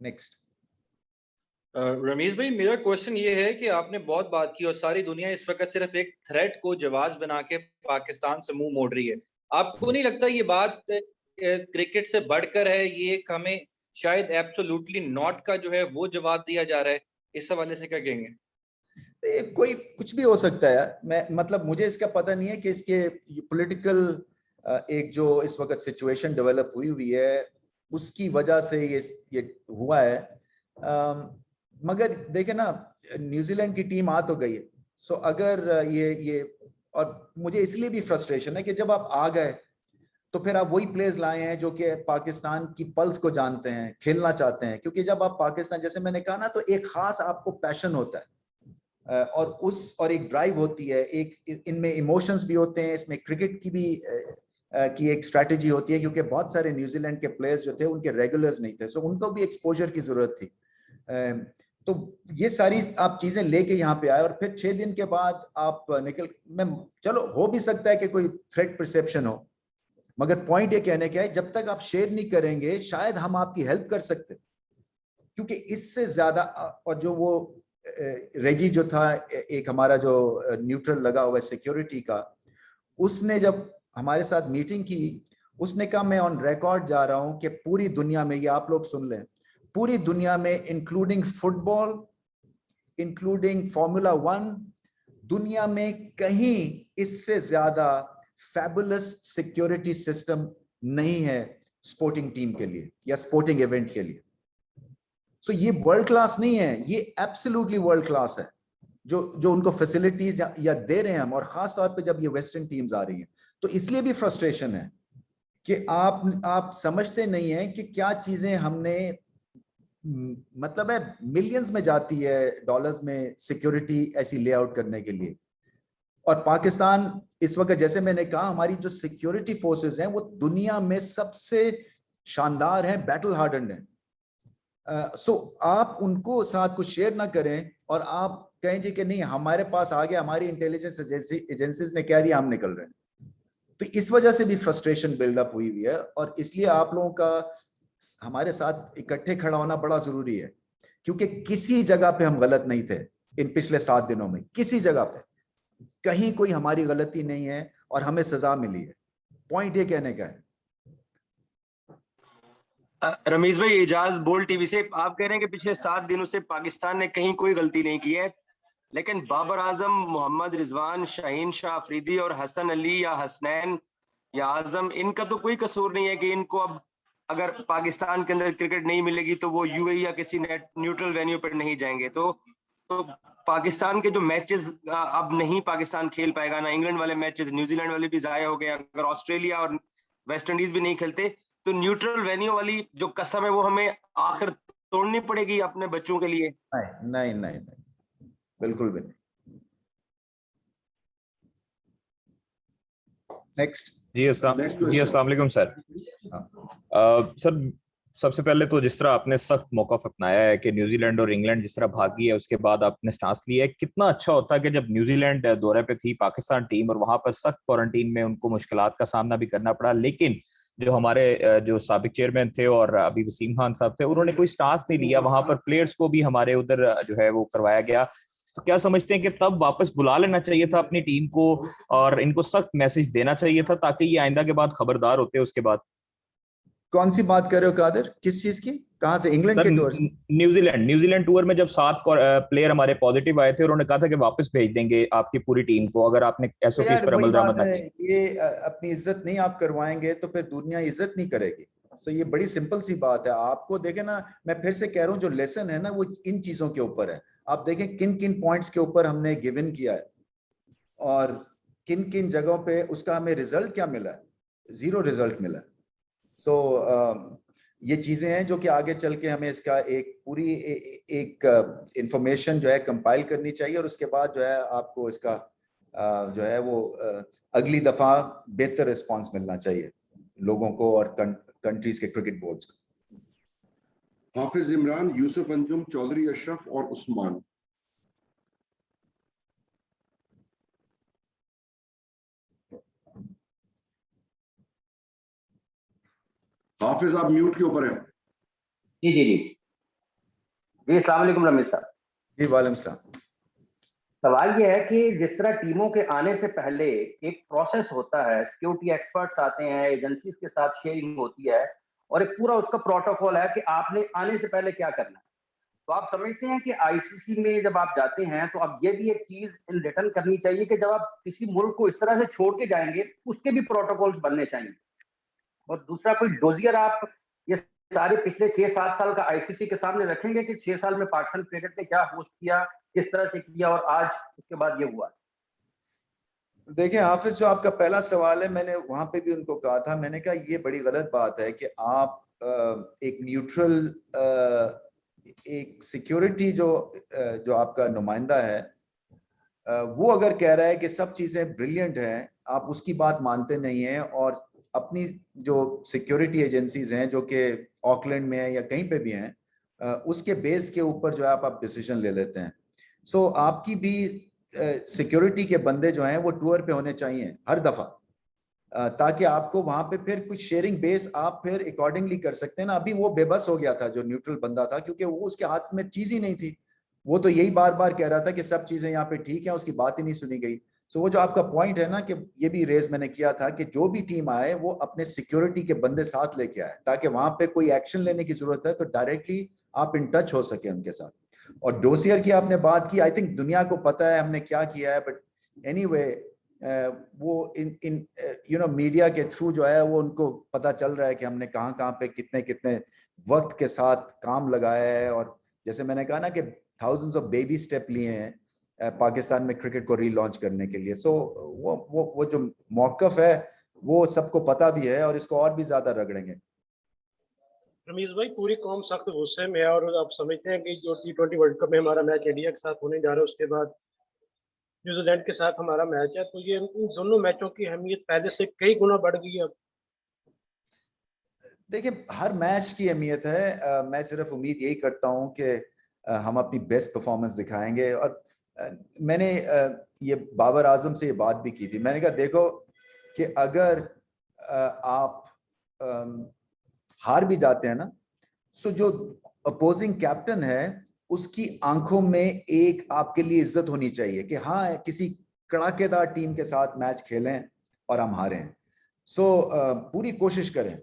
नेक्स्ट। रमीज भाई, मेरा क्वेश्चन ये है कि आपने बहुत बात की और सारी दुनिया इस वक्त सिर्फ एक थ्रेट को जवाब बना के पाकिस्तान से मुंह मोड़ रही है। आपको नहीं लगता ये बात क्रिकेट से बढ़कर है? ये हमें शायद एब्सोल्युटली नॉट का जो है वो जवाब दिया जा रहा है। इस हवाले से क्या कहेंगे? कोई कुछ भी हो सकता है। मैं मतलब मुझे इसका पता नहीं है कि इसके पॉलिटिकल एक जो इस वक्त सिचुएशन डेवलप हुई है उसकी वजह से ये हुआ है। मगर देखे ना, न्यूजीलैंड की टीम आ तो गई है। सो अगर ये और मुझे इसलिए भी फ्रस्ट्रेशन है कि जब आप आ गए तो फिर आप वही प्लेयर्स लाए हैं जो कि पाकिस्तान की पल्स को जानते हैं, खेलना चाहते हैं। क्योंकि जब आप पाकिस्तान, जैसे मैंने कहा ना, तो एक खास आपको पैशन होता है और एक ड्राइव होती है, एक इनमें इमोशंस भी होते हैं, इसमें क्रिकेट की भी की एक स्ट्रैटेजी होती है। क्योंकि बहुत सारे न्यूजीलैंड के प्लेयर्स जो थे उनके रेगुलर्स नहीं थे, सो उनको भी एक्सपोजर की जरूरत थी। तो ये सारी आप चीजें लेके यहाँ पे आए और फिर 6 दिन के बाद आप चलो हो भी सकता है कि कोई थ्रेट परसेप्शन हो, मगर पॉइंट ये कहने का है जब तक आप शेयर नहीं करेंगे शायद हम आपकी हेल्प कर सकते। क्योंकि इससे ज्यादा, और जो वो रेजी जो था, एक हमारा जो न्यूट्रल लगा हुआ है सिक्योरिटी का, उसने जब हमारे साथ मीटिंग की, उसने कहा मैं ऑन रिकॉर्ड जा रहा हूं कि पूरी दुनिया में, ये आप लोग सुन लें, पूरी दुनिया में इंक्लूडिंग फुटबॉल, इंक्लूडिंग फॉर्मूला 1, दुनिया में कहीं इससे ज्यादा फैबुलस सिक्योरिटी सिस्टम नहीं है स्पोर्टिंग टीम के लिए या स्पोर्टिंग इवेंट के लिए। सो ये वर्ल्ड क्लास नहीं है, ये एब्सोल्युटली वर्ल्ड क्लास है जो उनको फैसिलिटीज या दे रहे हैं हम। और खास तौर पे जब ये वेस्टर्न टीम्स आ रही हैं, तो इसलिए भी फ्रस्ट्रेशन है कि आप समझते नहीं है कि क्या चीजें हमने, मतलब है मिलियंस में जाती है डॉलर्स में सिक्योरिटी ऐसी लेआउट करने के लिए। और पाकिस्तान इस वक्त, जैसे मैंने कहा, हमारी जो सिक्योरिटी फोर्सेस हैं वो दुनिया में सबसे शानदार हैं, बैटल हार्डन्ड हैं। सो आप उनको साथ कुछ शेयर ना करें और आप कहें जी कि नहीं हमारे पास आ गया, हमारी इंटेलिजेंस एजेंसीज ने कह दिया, हम निकल रहे हैं। तो इस वजह से भी फ्रस्ट्रेशन बिल्डअप हुई है और इसलिए आप लोगों का हमारे साथ इकट्ठे खड़ा होना बड़ा जरूरी है। क्योंकि किसी जगह पे हम गलत नहीं थे इन पिछले 7 दिनों में, किसी जगह पे कहीं कोई हमारी गलती नहीं है और हमें सजा मिली है। पॉइंट ये कहने का है। रमीज भाई, एजाज बोल टीवी से, आप कह रहे हैं कि पिछले 7 दिनों से पाकिस्तान ने कहीं कोई गलती नहीं की है, लेकिन बाबर आजम, मोहम्मद रिजवान, शाहीन शाह अफरीदी और हसन अली या हसनैन या आजम, इनका तो कोई कसूर नहीं है कि इनको अब अगर पाकिस्तान के अंदर क्रिकेट नहीं मिलेगी तो वो यूएई या किसी न्यूट्रल वेन्यू पर नहीं जाएंगे। तो पाकिस्तान के जो मैचेस अब नहीं पाकिस्तान खेल पाएगा, ना इंग्लैंड वाले मैचेस, न्यूजीलैंड वाले भी जाया हो गए। अगर ऑस्ट्रेलिया और वेस्ट इंडीज भी नहीं खेलते तो न्यूट्रल वेन्यू वाली जो कसम है वो हमें आखिर तोड़नी पड़ेगी अपने बच्चों के लिए। नहीं, बिल्कुल भी नहीं। नेक्स्ट। जी अस्सलाम वालेकुम सर। सर सबसे पहले तो जिस तरह आपने सख्त मौक़िफ़ अपनाया है कि न्यूजीलैंड और इंग्लैंड जिस तरह भागी है, उसके बाद आपने स्टांस लिया है, कितना अच्छा होता है कि जब न्यूजीलैंड दौरे पे थी पाकिस्तान टीम और वहां पर सख्त क्वारंटीन में उनको मुश्किलात का सामना भी करना पड़ा, लेकिन जो हमारे जो साबिक चेयरमैन थे और अभी वसीम खान साहब थे, उन्होंने कोई स्टांस नहीं लिया। वहां पर प्लेयर्स को भी हमारे उधर जो है वो करवाया गया। तो क्या समझते हैं कि तब वापस बुला लेना चाहिए था अपनी टीम को और इनको सख्त मैसेज देना चाहिए था ताकि ये आइंदा के बाद खबरदार होते उसके बाद? कौन सी बात कर रहे हो कादिर, किस चीज की, कहाँ से? इंग्लैंड के टूर? न्यूजीलैंड टूर में जब 7 प्लेयर हमारे पॉजिटिव आए थे, उन्होंने कहा था कि वापस भेज देंगे आपकी पूरी टीम को अगर आपने एसओपीज पर अमल दरामद ना किया। ये अपनी इज्जत नहीं आप करवाएंगे तो फिर दुनिया इज्जत नहीं करेगी। सो ये बड़ी सिंपल सी बात है। आपको देखें ना, मैं फिर से कह रहा हूँ, जो लेसन है ना वो इन चीजों के ऊपर है। आप देखें किन किन पॉइंट्स के ऊपर हमने गिवन किया है और किन किन जगहों पे उसका हमें रिजल्ट क्या मिला है, 0 रिजल्ट मिला है। सो ये चीजें हैं जो कि आगे चल के हमें इसका एक पूरी एक इंफॉर्मेशन जो है कंपाइल करनी चाहिए और उसके बाद जो है आपको इसका जो है वो अगली दफा बेहतर रिस्पांस मिलना चाहिए लोगों को और कंट्रीज के क्रिकेट बोर्ड्स को। हाफिज इमरान, यूसुफ अंजुम, चौधरी अशरफ और उस्मान। हाफिज आप म्यूट के ऊपर हैं। जी जी जी जी, अस्सलाम वालेकुम रमीज साहब। जी वालेकुम सलाम। सवाल ये है कि जिस तरह टीमों के आने से पहले एक प्रोसेस होता है, सिक्योरिटी एक्सपर्ट्स आते हैं, एजेंसीज के साथ शेयरिंग होती है और एक पूरा उसका प्रोटोकॉल है कि आपने आने से पहले क्या करना है। तो आप समझते हैं कि आईसीसी में जब आप जाते हैं तो अब ये भी एक चीज इन रिटर्न करनी चाहिए कि जब आप किसी मुल्क को इस तरह से छोड़ के जाएंगे उसके भी प्रोटोकॉल्स बनने चाहिए। और दूसरा, कोई डोजियर आप ये सारे पिछले 6-7 साल का आईसीसी के सामने रखेंगे कि 6 साल में पाकिस्तान क्रिकेट ने क्या होस्ट किया, किस तरह से किया और आज उसके बाद ये हुआ। देखिए हाफिज, जो आपका पहला सवाल है, मैंने वहां पे भी उनको कहा था, मैंने कहा ये बड़ी गलत बात है कि आप एक न्यूट्रल एक सिक्योरिटी जो आपका नुमाइंदा है वो अगर कह रहा है कि सब चीजें ब्रिलियंट हैं, आप उसकी बात मानते नहीं हैं और अपनी जो सिक्योरिटी एजेंसीज हैं जो कि ऑकलैंड में है या कहीं पे भी हैं उसके बेस के ऊपर जो है आप डिसीजन ले लेते हैं। सो आपकी भी सिक्योरिटी के बंदे जो हैं वो टूर पे होने चाहिए हर दफा, ताकि आपको वहां पे फिर कुछ शेयरिंग बेस आप फिर अकॉर्डिंगली कर सकते हैं ना। अभी वो बेबस हो गया था जो न्यूट्रल बंदा था, क्योंकि वो उसके हाथ में चीज ही नहीं थी। वो तो यही बार बार कह रहा था कि सब चीजें यहाँ पे ठीक है, उसकी बात ही नहीं सुनी गई। सो वो जो आपका पॉइंट है ना, कि ये भी रेज मैंने किया था कि जो भी टीम आए वो अपने सिक्योरिटी के बंदे साथ लेके आए, ताकि वहां पे कोई एक्शन लेने की जरूरत है तो डायरेक्टली आप इन टच हो सके उनके साथ। और डोसियर की आपने बात की, आई थिंक दुनिया को पता है हमने क्या किया है, बट एनीवे वो इन यू नो मीडिया के थ्रू जो है वो उनको पता चल रहा है कि हमने कहाँ कहाँ पे कितने कितने वक्त के साथ काम लगाया है। और जैसे मैंने कहा ना कि थाउजेंड्स ऑफ बेबी स्टेप लिए हैं पाकिस्तान में क्रिकेट को रीलॉन्च करने के लिए। सो वो जो मौकफ है वो सबको पता भी है और इसको और भी ज्यादा रगड़ेंगे। रमीज भाई, पूरी कौम सख्त गुस्से में है और आप समझते हैं कि जो T20 वर्ल्ड कप में हमारा मैच इंडिया के साथ होने जा रहा है, उसके बाद न्यूजीलैंड के साथ हमारा मैच है, तो ये इन दोनों मैचों की अहमियत पहले से कई गुना बढ़ गई है। देखिए हर मैच की अहमियत है। मैं सिर्फ उम्मीद यही करता हूं कि हम अपनी बेस्ट परफॉर्मेंस दिखाएंगे। और मैंने ये बाबर आजम से ये बात भी की थी, मैंने कहा देखो कि अगर आप हार भी जाते हैं ना, सो जो अपोजिंग कैप्टन है उसकी आंखों में एक आपके लिए इज्जत होनी चाहिए कि हाँ किसी कड़ाकेदार टीम के साथ मैच खेलें और हम हारे हैं। सो पूरी कोशिश करें।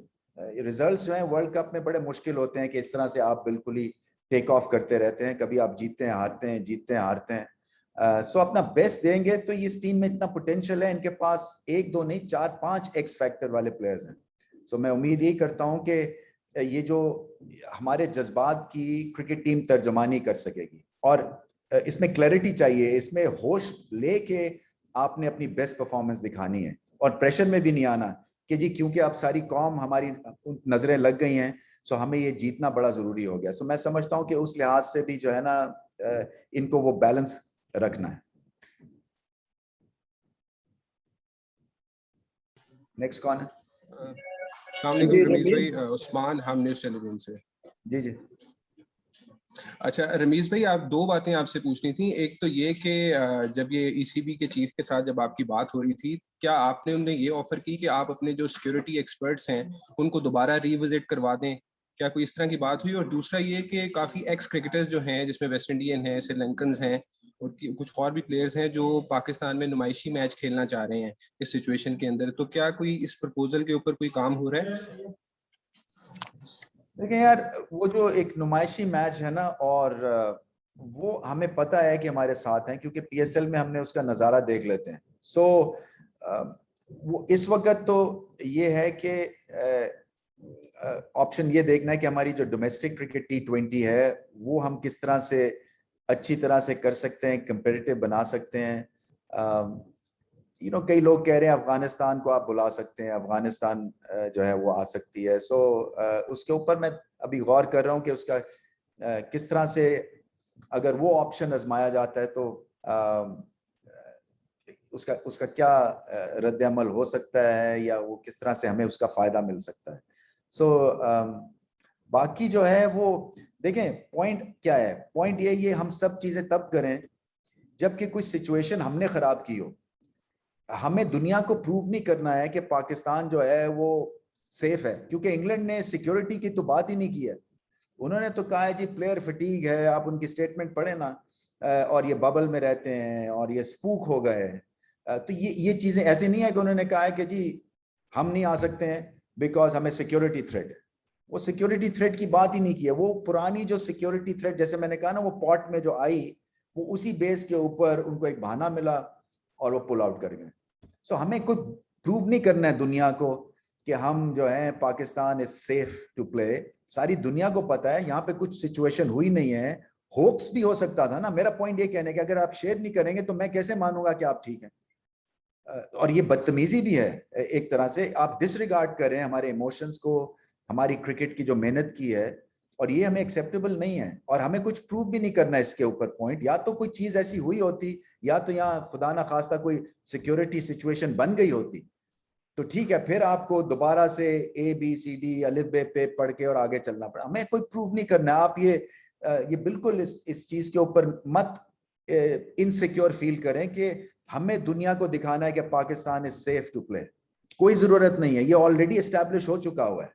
रिजल्ट्स जो हैं वर्ल्ड कप में बड़े मुश्किल होते हैं कि इस तरह से आप बिल्कुल ही टेक ऑफ करते रहते हैं, कभी आप जीतते हैं हारते हैं, जीतते हैं हारते हैं। सो अपना बेस्ट देंगे तो इस टीम में इतना पोटेंशियल है, इनके पास 1-2 नहीं 4-5 एक्स फैक्टर वाले प्लेयर्स हैं। सो मैं उम्मीद यही करता हूं कि ये जो हमारे जज्बात की क्रिकेट टीम तर्जमानी कर सकेगी और इसमें क्लैरिटी चाहिए, इसमें होश लेके आपने अपनी बेस्ट परफॉर्मेंस दिखानी है और प्रेशर में भी नहीं आना कि जी क्योंकि अब सारी कौम हमारी नजरें लग गई हैं सो हमें ये जीतना बड़ा जरूरी हो गया। सो मैं समझता हूं कि उस लिहाज से भी जो है ना इनको वो बैलेंस रखना है। नेक्स्ट कौन है? रमीज भाई, उस्मान, हम न्यूज़ टेलीविजन से। जी जी। अच्छा रमीज भाई, आप दो बातें आपसे पूछनी थी। एक तो ये कि जब ये ईसीबी के चीफ के साथ जब आपकी बात हो रही थी, क्या आपने उन्हें ये ऑफर की कि आप अपने जो सिक्योरिटी एक्सपर्ट्स हैं उनको दोबारा रिविजिट करवा दें? क्या कोई इस तरह की बात हुई? और दूसरा ये कि काफी एक्स क्रिकेटर्स जो हैं, जिसमें वेस्ट इंडियन हैं, श्रीलंकन्स हैं और कुछ और भी प्लेयर्स हैं जो पाकिस्तान में नुमाइशी मैच खेलना चाह रहे हैं इस सिचुएशन के अंदर, तो क्या कोई इस प्रपोजल के ऊपर कोई काम हो रहा है? देखिए यार, वो जो एक नुमाइशी मैच है ना, और वो हमें पता है कि हमारे साथ हैं, क्योंकि PSL में हमने उसका नज़ारा देख लेते हैं। सो वो इस वक्त तो ये है कि ऑप्शन ये देखना है कि हमारी जो डोमेस्टिक क्रिकेट T20 है वो हम किस तरह से अच्छी तरह से कर सकते हैं, कंपेटिटिव बना सकते हैं। कई लोग कह रहे हैं अफगानिस्तान को आप बुला सकते हैं, अफगानिस्तान जो है वो आ सकती है। सो उसके ऊपर मैं अभी गौर कर रहा हूँ कि उसका किस तरह से अगर वो ऑप्शन आजमाया जाता है तो उसका क्या रद्द अमल हो सकता है, या वो किस तरह से हमें उसका फायदा मिल सकता है। सो बाकी जो है वो देखें, पॉइंट क्या है, पॉइंट ये हम सब चीजें तब करें जबकि कोई सिचुएशन हमने खराब की हो। हमें दुनिया को प्रूव नहीं करना है कि पाकिस्तान जो है वो सेफ है, क्योंकि इंग्लैंड ने सिक्योरिटी की तो बात ही नहीं की है। उन्होंने तो कहा है जी प्लेयर फटीग है, आप उनकी स्टेटमेंट पढ़े ना, और ये बबल में रहते हैं और ये स्पूक हो गए। तो ये चीजें ऐसे नहीं है कि उन्होंने कहा है कि जी हम नहीं आ सकते हैं बिकॉज हमें सिक्योरिटी थ्रेट है। वो सिक्योरिटी थ्रेट की बात ही नहीं की है। वो पुरानी जो सिक्योरिटी थ्रेट, जैसे मैंने कहा ना, वो पॉट में जो आई, वो उसी बेस के ऊपर उनको एक बहाना मिला और वो पुल आउट कर गए। सो हमें कोई प्रूव नहीं करना है दुनिया को कि हम जो है Pakistan is safe to play. सारी दुनिया को पता है यहाँ पे कुछ सिचुएशन हुई नहीं है, होक्स भी हो सकता था ना। मेरा पॉइंट ये कहने का, अगर आप शेयर नहीं करेंगे तो मैं कैसे मानूंगा कि आप ठीक हैं। और ये बदतमीजी भी है एक तरह से, आप डिसरिगार्ड कर रहे हैं हमारे इमोशंस को, हमारी क्रिकेट की जो मेहनत की है, और ये हमें एक्सेप्टेबल नहीं है। और हमें कुछ प्रूव भी नहीं करना इसके ऊपर पॉइंट। या तो कोई चीज ऐसी हुई होती, या तो यहाँ खुदा ना खास्ता कोई सिक्योरिटी सिचुएशन बन गई होती, तो ठीक है, फिर आपको दोबारा से ABCD अलिफ बे पे पढ़ के और आगे चलना पड़ा। हमें कोई प्रूव नहीं करना। आप ये बिल्कुल इस चीज के ऊपर मत इनसिक्योर फील करें कि हमें दुनिया को दिखाना है कि Pakistan is safe to play. कोई जरूरत नहीं है, ये ऑलरेडी एस्टैब्लिश हो चुका हुआ है।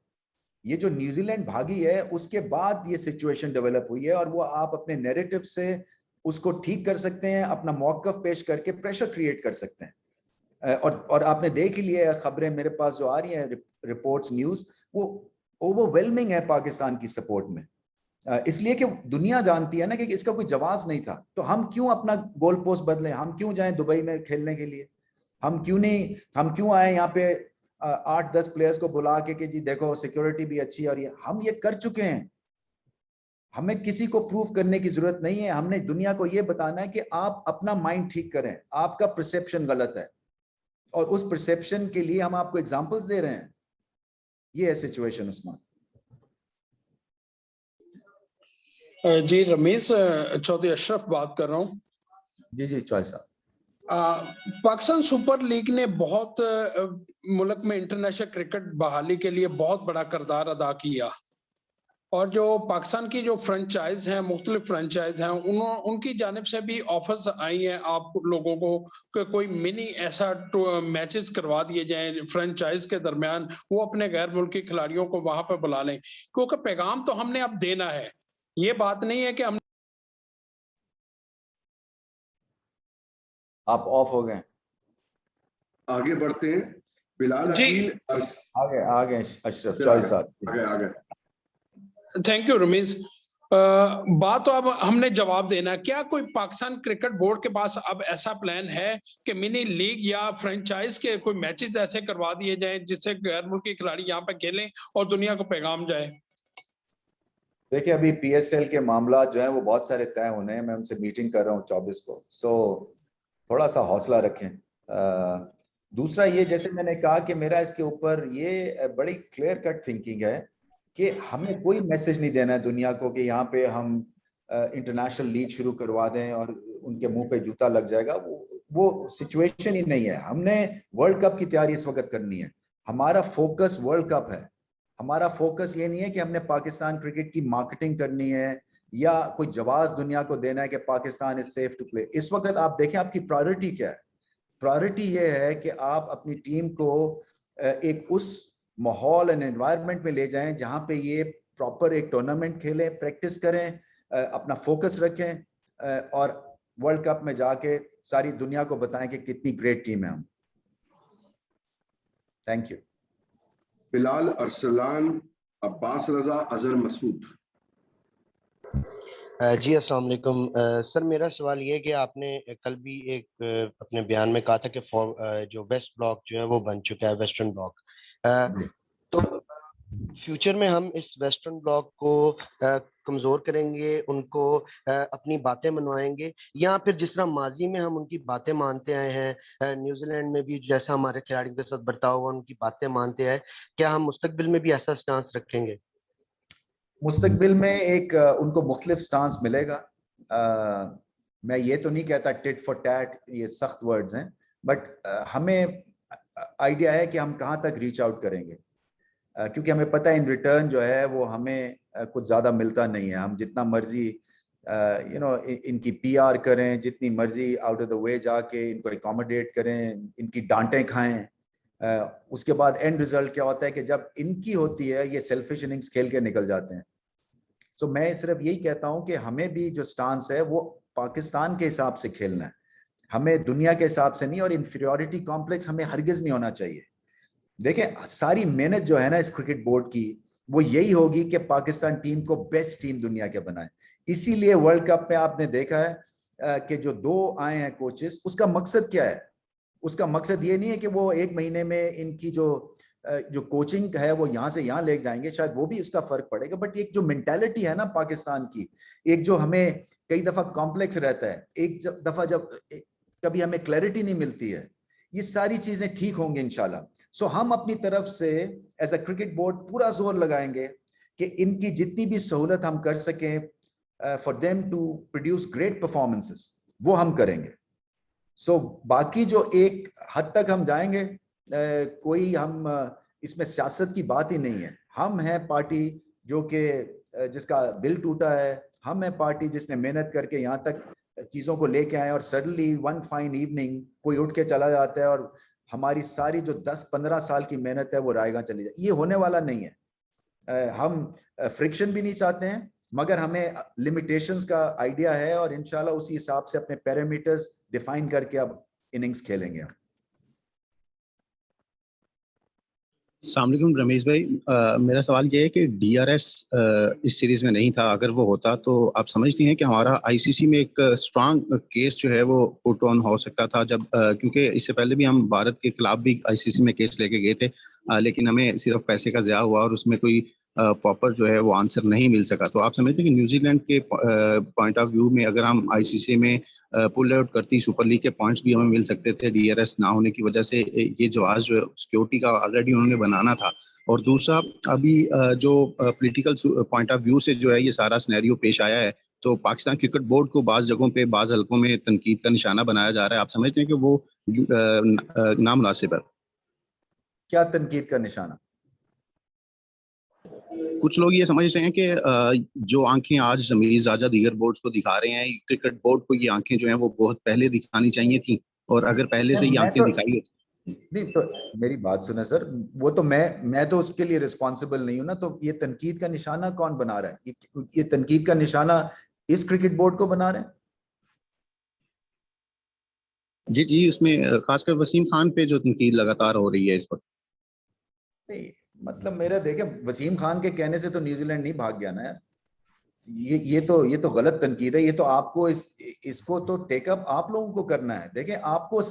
ये जो न्यूजीलैंड भागी है उसके बाद ये सिचुएशन डेवलप हुई है, और वो आप अपने नैरेटिव से उसको ठीक कर सकते हैं, अपना मौकफ पेश करके प्रेशर क्रिएट कर सकते हैं। और आपने देख ही लिया है, खबरें मेरे पास जो आ रही हैं, रिपोर्ट्स, न्यूज, वो ओवरवेलमिंग है पाकिस्तान की सपोर्ट में। इसलिए कि दुनिया जानती है ना कि इसका कोई जवाब नहीं था। तो हम क्यों अपना गोल पोस्ट बदलें? हम क्यों जाएं दुबई में खेलने के लिए? हम क्यों आए यहाँ पे 8-10 प्लेयर्स को बुला के कि जी देखो सिक्योरिटी भी अच्छी है, और हम ये कर चुके हैं। हमें किसी को प्रूव करने की जरूरत नहीं है। हमने दुनिया को ये बताना है कि आप अपना माइंड ठीक करें, आपका परसेप्शन गलत है, और उस परसेप्शन के लिए हम आपको एग्जांपल्स दे रहे हैं। ये है सिचुएशन। उस्मान जी, रमेश चौधरी अशरफ बात कर रहा हूँ। जी चौधरी साहब। पाकिस्तान सुपर लीग ने बहुत मुल्क में इंटरनेशनल क्रिकेट बहाली के लिए बहुत बड़ा किरदार अदा किया, और जो पाकिस्तान की जो फ्रेंचाइज हैं, मुख्तलिफ फ्रेंचाइज हैं, उनकी जानिब से भी ऑफर्स आई हैं आप लोगों को कि कोई मिनी ऐसा मैचेस करवा दिए जाएं फ्रेंचाइज के दरमियान, वो अपने गैर मुल्की खिलाड़ियों को वहां पर बुला लें। क्योंकि पैगाम तो हमने अब देना है, ये बात नहीं है कि हम आप ऑफ हो गए। आगे बढ़ते हैं। बिलाल अकील आगे अशरफ चौधरी साहब आगे। Thank you Ramesh. बात तो अब हमने जवाब देना है। क्या कोई पाकिस्तान क्रिकेट बोर्ड के पास अब ऐसा प्लान है कि मिनी लीग या फ्रेंचाइज के कोई मैचेस ऐसे करवा दिए जाएं जिससे गैर मुल्की खिलाड़ी यहाँ पे खेलें और दुनिया को पैगाम जाए? देखिए, अभी PSL के मामला जो है वो बहुत सारे तय होने हैं। मैं उनसे मीटिंग कर रहा हूँ 24 को। सो थोड़ा सा हौसला रखें। दूसरा ये, जैसे मैंने कहा कि मेरा इसके ऊपर ये बड़ी क्लियर कट थिंकिंग है कि हमें कोई मैसेज नहीं देना है दुनिया को कि यहाँ पे हम इंटरनेशनल लीग शुरू करवा दें और उनके मुंह पे जूता लग जाएगा। वो सिचुएशन ही नहीं है। हमने वर्ल्ड कप की तैयारी इस वक्त करनी है। हमारा फोकस वर्ल्ड कप है। हमारा फोकस ये नहीं है कि हमने पाकिस्तान क्रिकेट की मार्केटिंग करनी है या कोई जवाब दुनिया को देना है कि Pakistan is safe to play. इस वक्त आप देखें आपकी प्रायोरिटी क्या है। प्रायोरिटी ये है कि आप अपनी टीम को एक उस माहौल एंड एनवायरनमेंट में ले जाएं जहां पे ये प्रॉपर एक टूर्नामेंट खेलें, प्रैक्टिस करें, अपना फोकस रखें, और वर्ल्ड कप में जाके सारी दुनिया को बताएं कि कितनी ग्रेट टीम है हम। Thank you. बिलाल अरसलान अब्बास रजा अजहर मसूद। जी अस्सलाम वालेकुम सर, मेरा सवाल ये है कि आपने कल भी एक अपने बयान में कहा था कि जो वेस्ट ब्लॉक जो है वो बन चुका है, वेस्टर्न ब्लॉक, तो फ्यूचर में हम इस वेस्टर्न ब्लॉक को कमजोर करेंगे, उनको अपनी बातें मनवाएंगे, या फिर जिस तरह माजी में हम उनकी बातें मानते आए हैं, न्यूजीलैंड में भी जैसा हमारे खिलाड़ियों के साथ बर्ताव हुआ उनकी बातें मानते आए, क्या हम मुस्तकबिल में भी ऐसा स्टांस रखेंगे? मुस्तकबिल में एक उनको मुख्तलिफ स्टांस मिलेगा। मैं ये तो नहीं कहता टिट फॉर टैट, ये सख्त वर्ड्स हैं, बट हमें आइडिया है कि हम कहाँ तक रीच आउट करेंगे, क्योंकि हमें पता है इन रिटर्न जो है वो हमें कुछ ज़्यादा मिलता नहीं है। हम जितना मर्जी इनकी PR करें, जितनी मर्जी आउट ऑफ द वे जाके इनको एकोमोडेट करें, इनकी डांटें खाएं, उसके बाद एंड रिजल्ट क्या होता है कि जब इनकी होती है ये सेल्फिश इनिंग्स खेल के निकल जाते हैं। सो मैं सिर्फ यही कहता हूं कि हमें भी जो स्टांस है वो पाकिस्तान के हिसाब से खेलना है, हमें दुनिया के हिसाब से नहीं, और इंफीरियरिटी कॉम्प्लेक्स हमें हरगिज नहीं होना चाहिए। देखें, सारी मेहनत जो है ना इस क्रिकेट बोर्ड की वो यही होगी कि पाकिस्तान टीम को बेस्ट टीम दुनिया के बनाए। इसीलिए वर्ल्ड कप में आपने देखा है कि जो 2 आए हैं कोचेस, उसका मकसद क्या है? उसका मकसद ये नहीं है कि वो 1 महीने में इनकी जो कोचिंग है वो यहाँ से यहाँ ले जाएंगे, शायद वो भी इसका फर्क पड़ेगा, बट एक जो मेंटालिटी है ना पाकिस्तान की, एक जो हमें कई दफा कॉम्प्लेक्स रहता है, एक दफा जब कभी हमें क्लैरिटी नहीं मिलती है, ये सारी चीजें ठीक होंगी इंशाल्लाह। सो हम अपनी तरफ से एज अ क्रिकेट बोर्ड पूरा जोर लगाएंगे कि इनकी जितनी भी सहूलत हम कर सकें for them to produce great performances, वो हम करेंगे। सो बाकी जो एक हद तक हम जाएंगे, कोई हम इसमें सियासत की बात ही नहीं है। हम हैं पार्टी जो कि जिसका दिल टूटा है, हम हैं पार्टी जिसने मेहनत करके यहाँ तक चीज़ों को लेके आए, और सडनली वन फाइन इवनिंग कोई उठ के चला जाता है और हमारी सारी जो 10-15 साल की मेहनत है वो रायगा चली जाए। ये होने वाला नहीं है। हम फ्रिक्शन भी नहीं चाहते हैं, मगर हमें लिमिटेशंस का आइडिया है, और इंशाल्लाह उसी हिसाब से अपने पैरामीटर्स डिफाइन करके अब इनिंग्स खेलेंगे। अस्सलाम वालेकुम रमेश भाई, मेरा सवाल ये है कि DRS इस सीरीज में नहीं था, अगर वो होता तो आप समझती हैं कि हमारा ICC में एक स्ट्रांग केस जो है वो पुट ऑन हो सकता था, जब क्योंकि इससे पहले भी हम भारत के खिलाफ भी ICC में केस लेके गए थे, लेकिन हमें सिर्फ पैसे का ज़या हुआ और उसमें कोई प्रॉपर जो है वो आंसर नहीं मिल सका। तो आप समझते हैं कि न्यूजीलैंड के पॉइंट ऑफ व्यू में अगर हम ICC में पुल आउट करती सुपर लीग के पॉइंट्स भी हमें मिल सकते थे, DRS ना होने की वजह से ये जवाब जो सिक्योरिटी का ऑलरेडी उन्होंने बनाना था। और दूसरा, अभी जो पॉलिटिकल पॉइंट ऑफ व्यू से जो है ये सारा सिनेरियो पेश आया है, तो पाकिस्तान क्रिकेट बोर्ड को बाज़ जगहों पे बाज़ हलकों में तनकीद का निशाना बनाया जा रहा है। आप समझते हैं कि वो नामुनासिब है? क्या तनकीद का निशाना? कुछ लोग ये समझ रहे हैं कि जो आंखें आज रमीज आजा दीगर बोर्ड्स को दिखा रहे हैं, क्रिकेट बोर्ड को ये आंखें जो हैं वो बहुत पहले दिखानी चाहिए थी, और अगर पहले से ये आंखें दिखाई होती। नहीं तो मेरी बात सुने सर, वो तो मैं तो उसके लिए रिस्पॉन्सिबल नहीं हूं ना। तो ये तनकीद का निशाना कौन बना रहा है? ये तनकीद का निशाना इस क्रिकेट बोर्ड को बना रहे हैं। जी, उसमें खासकर वसीम खान पे जो तनकीद लगातार हो रही है इस वक्त। नहीं, मतलब मेरा देखे, वसीम खान के कहने से तो न्यूजीलैंड नहीं भाग गया ना यार। ये तो गलत तनकीद है। ये तो आपको इसको तो टेकअप आप लोगों को करना है। देखें, आपको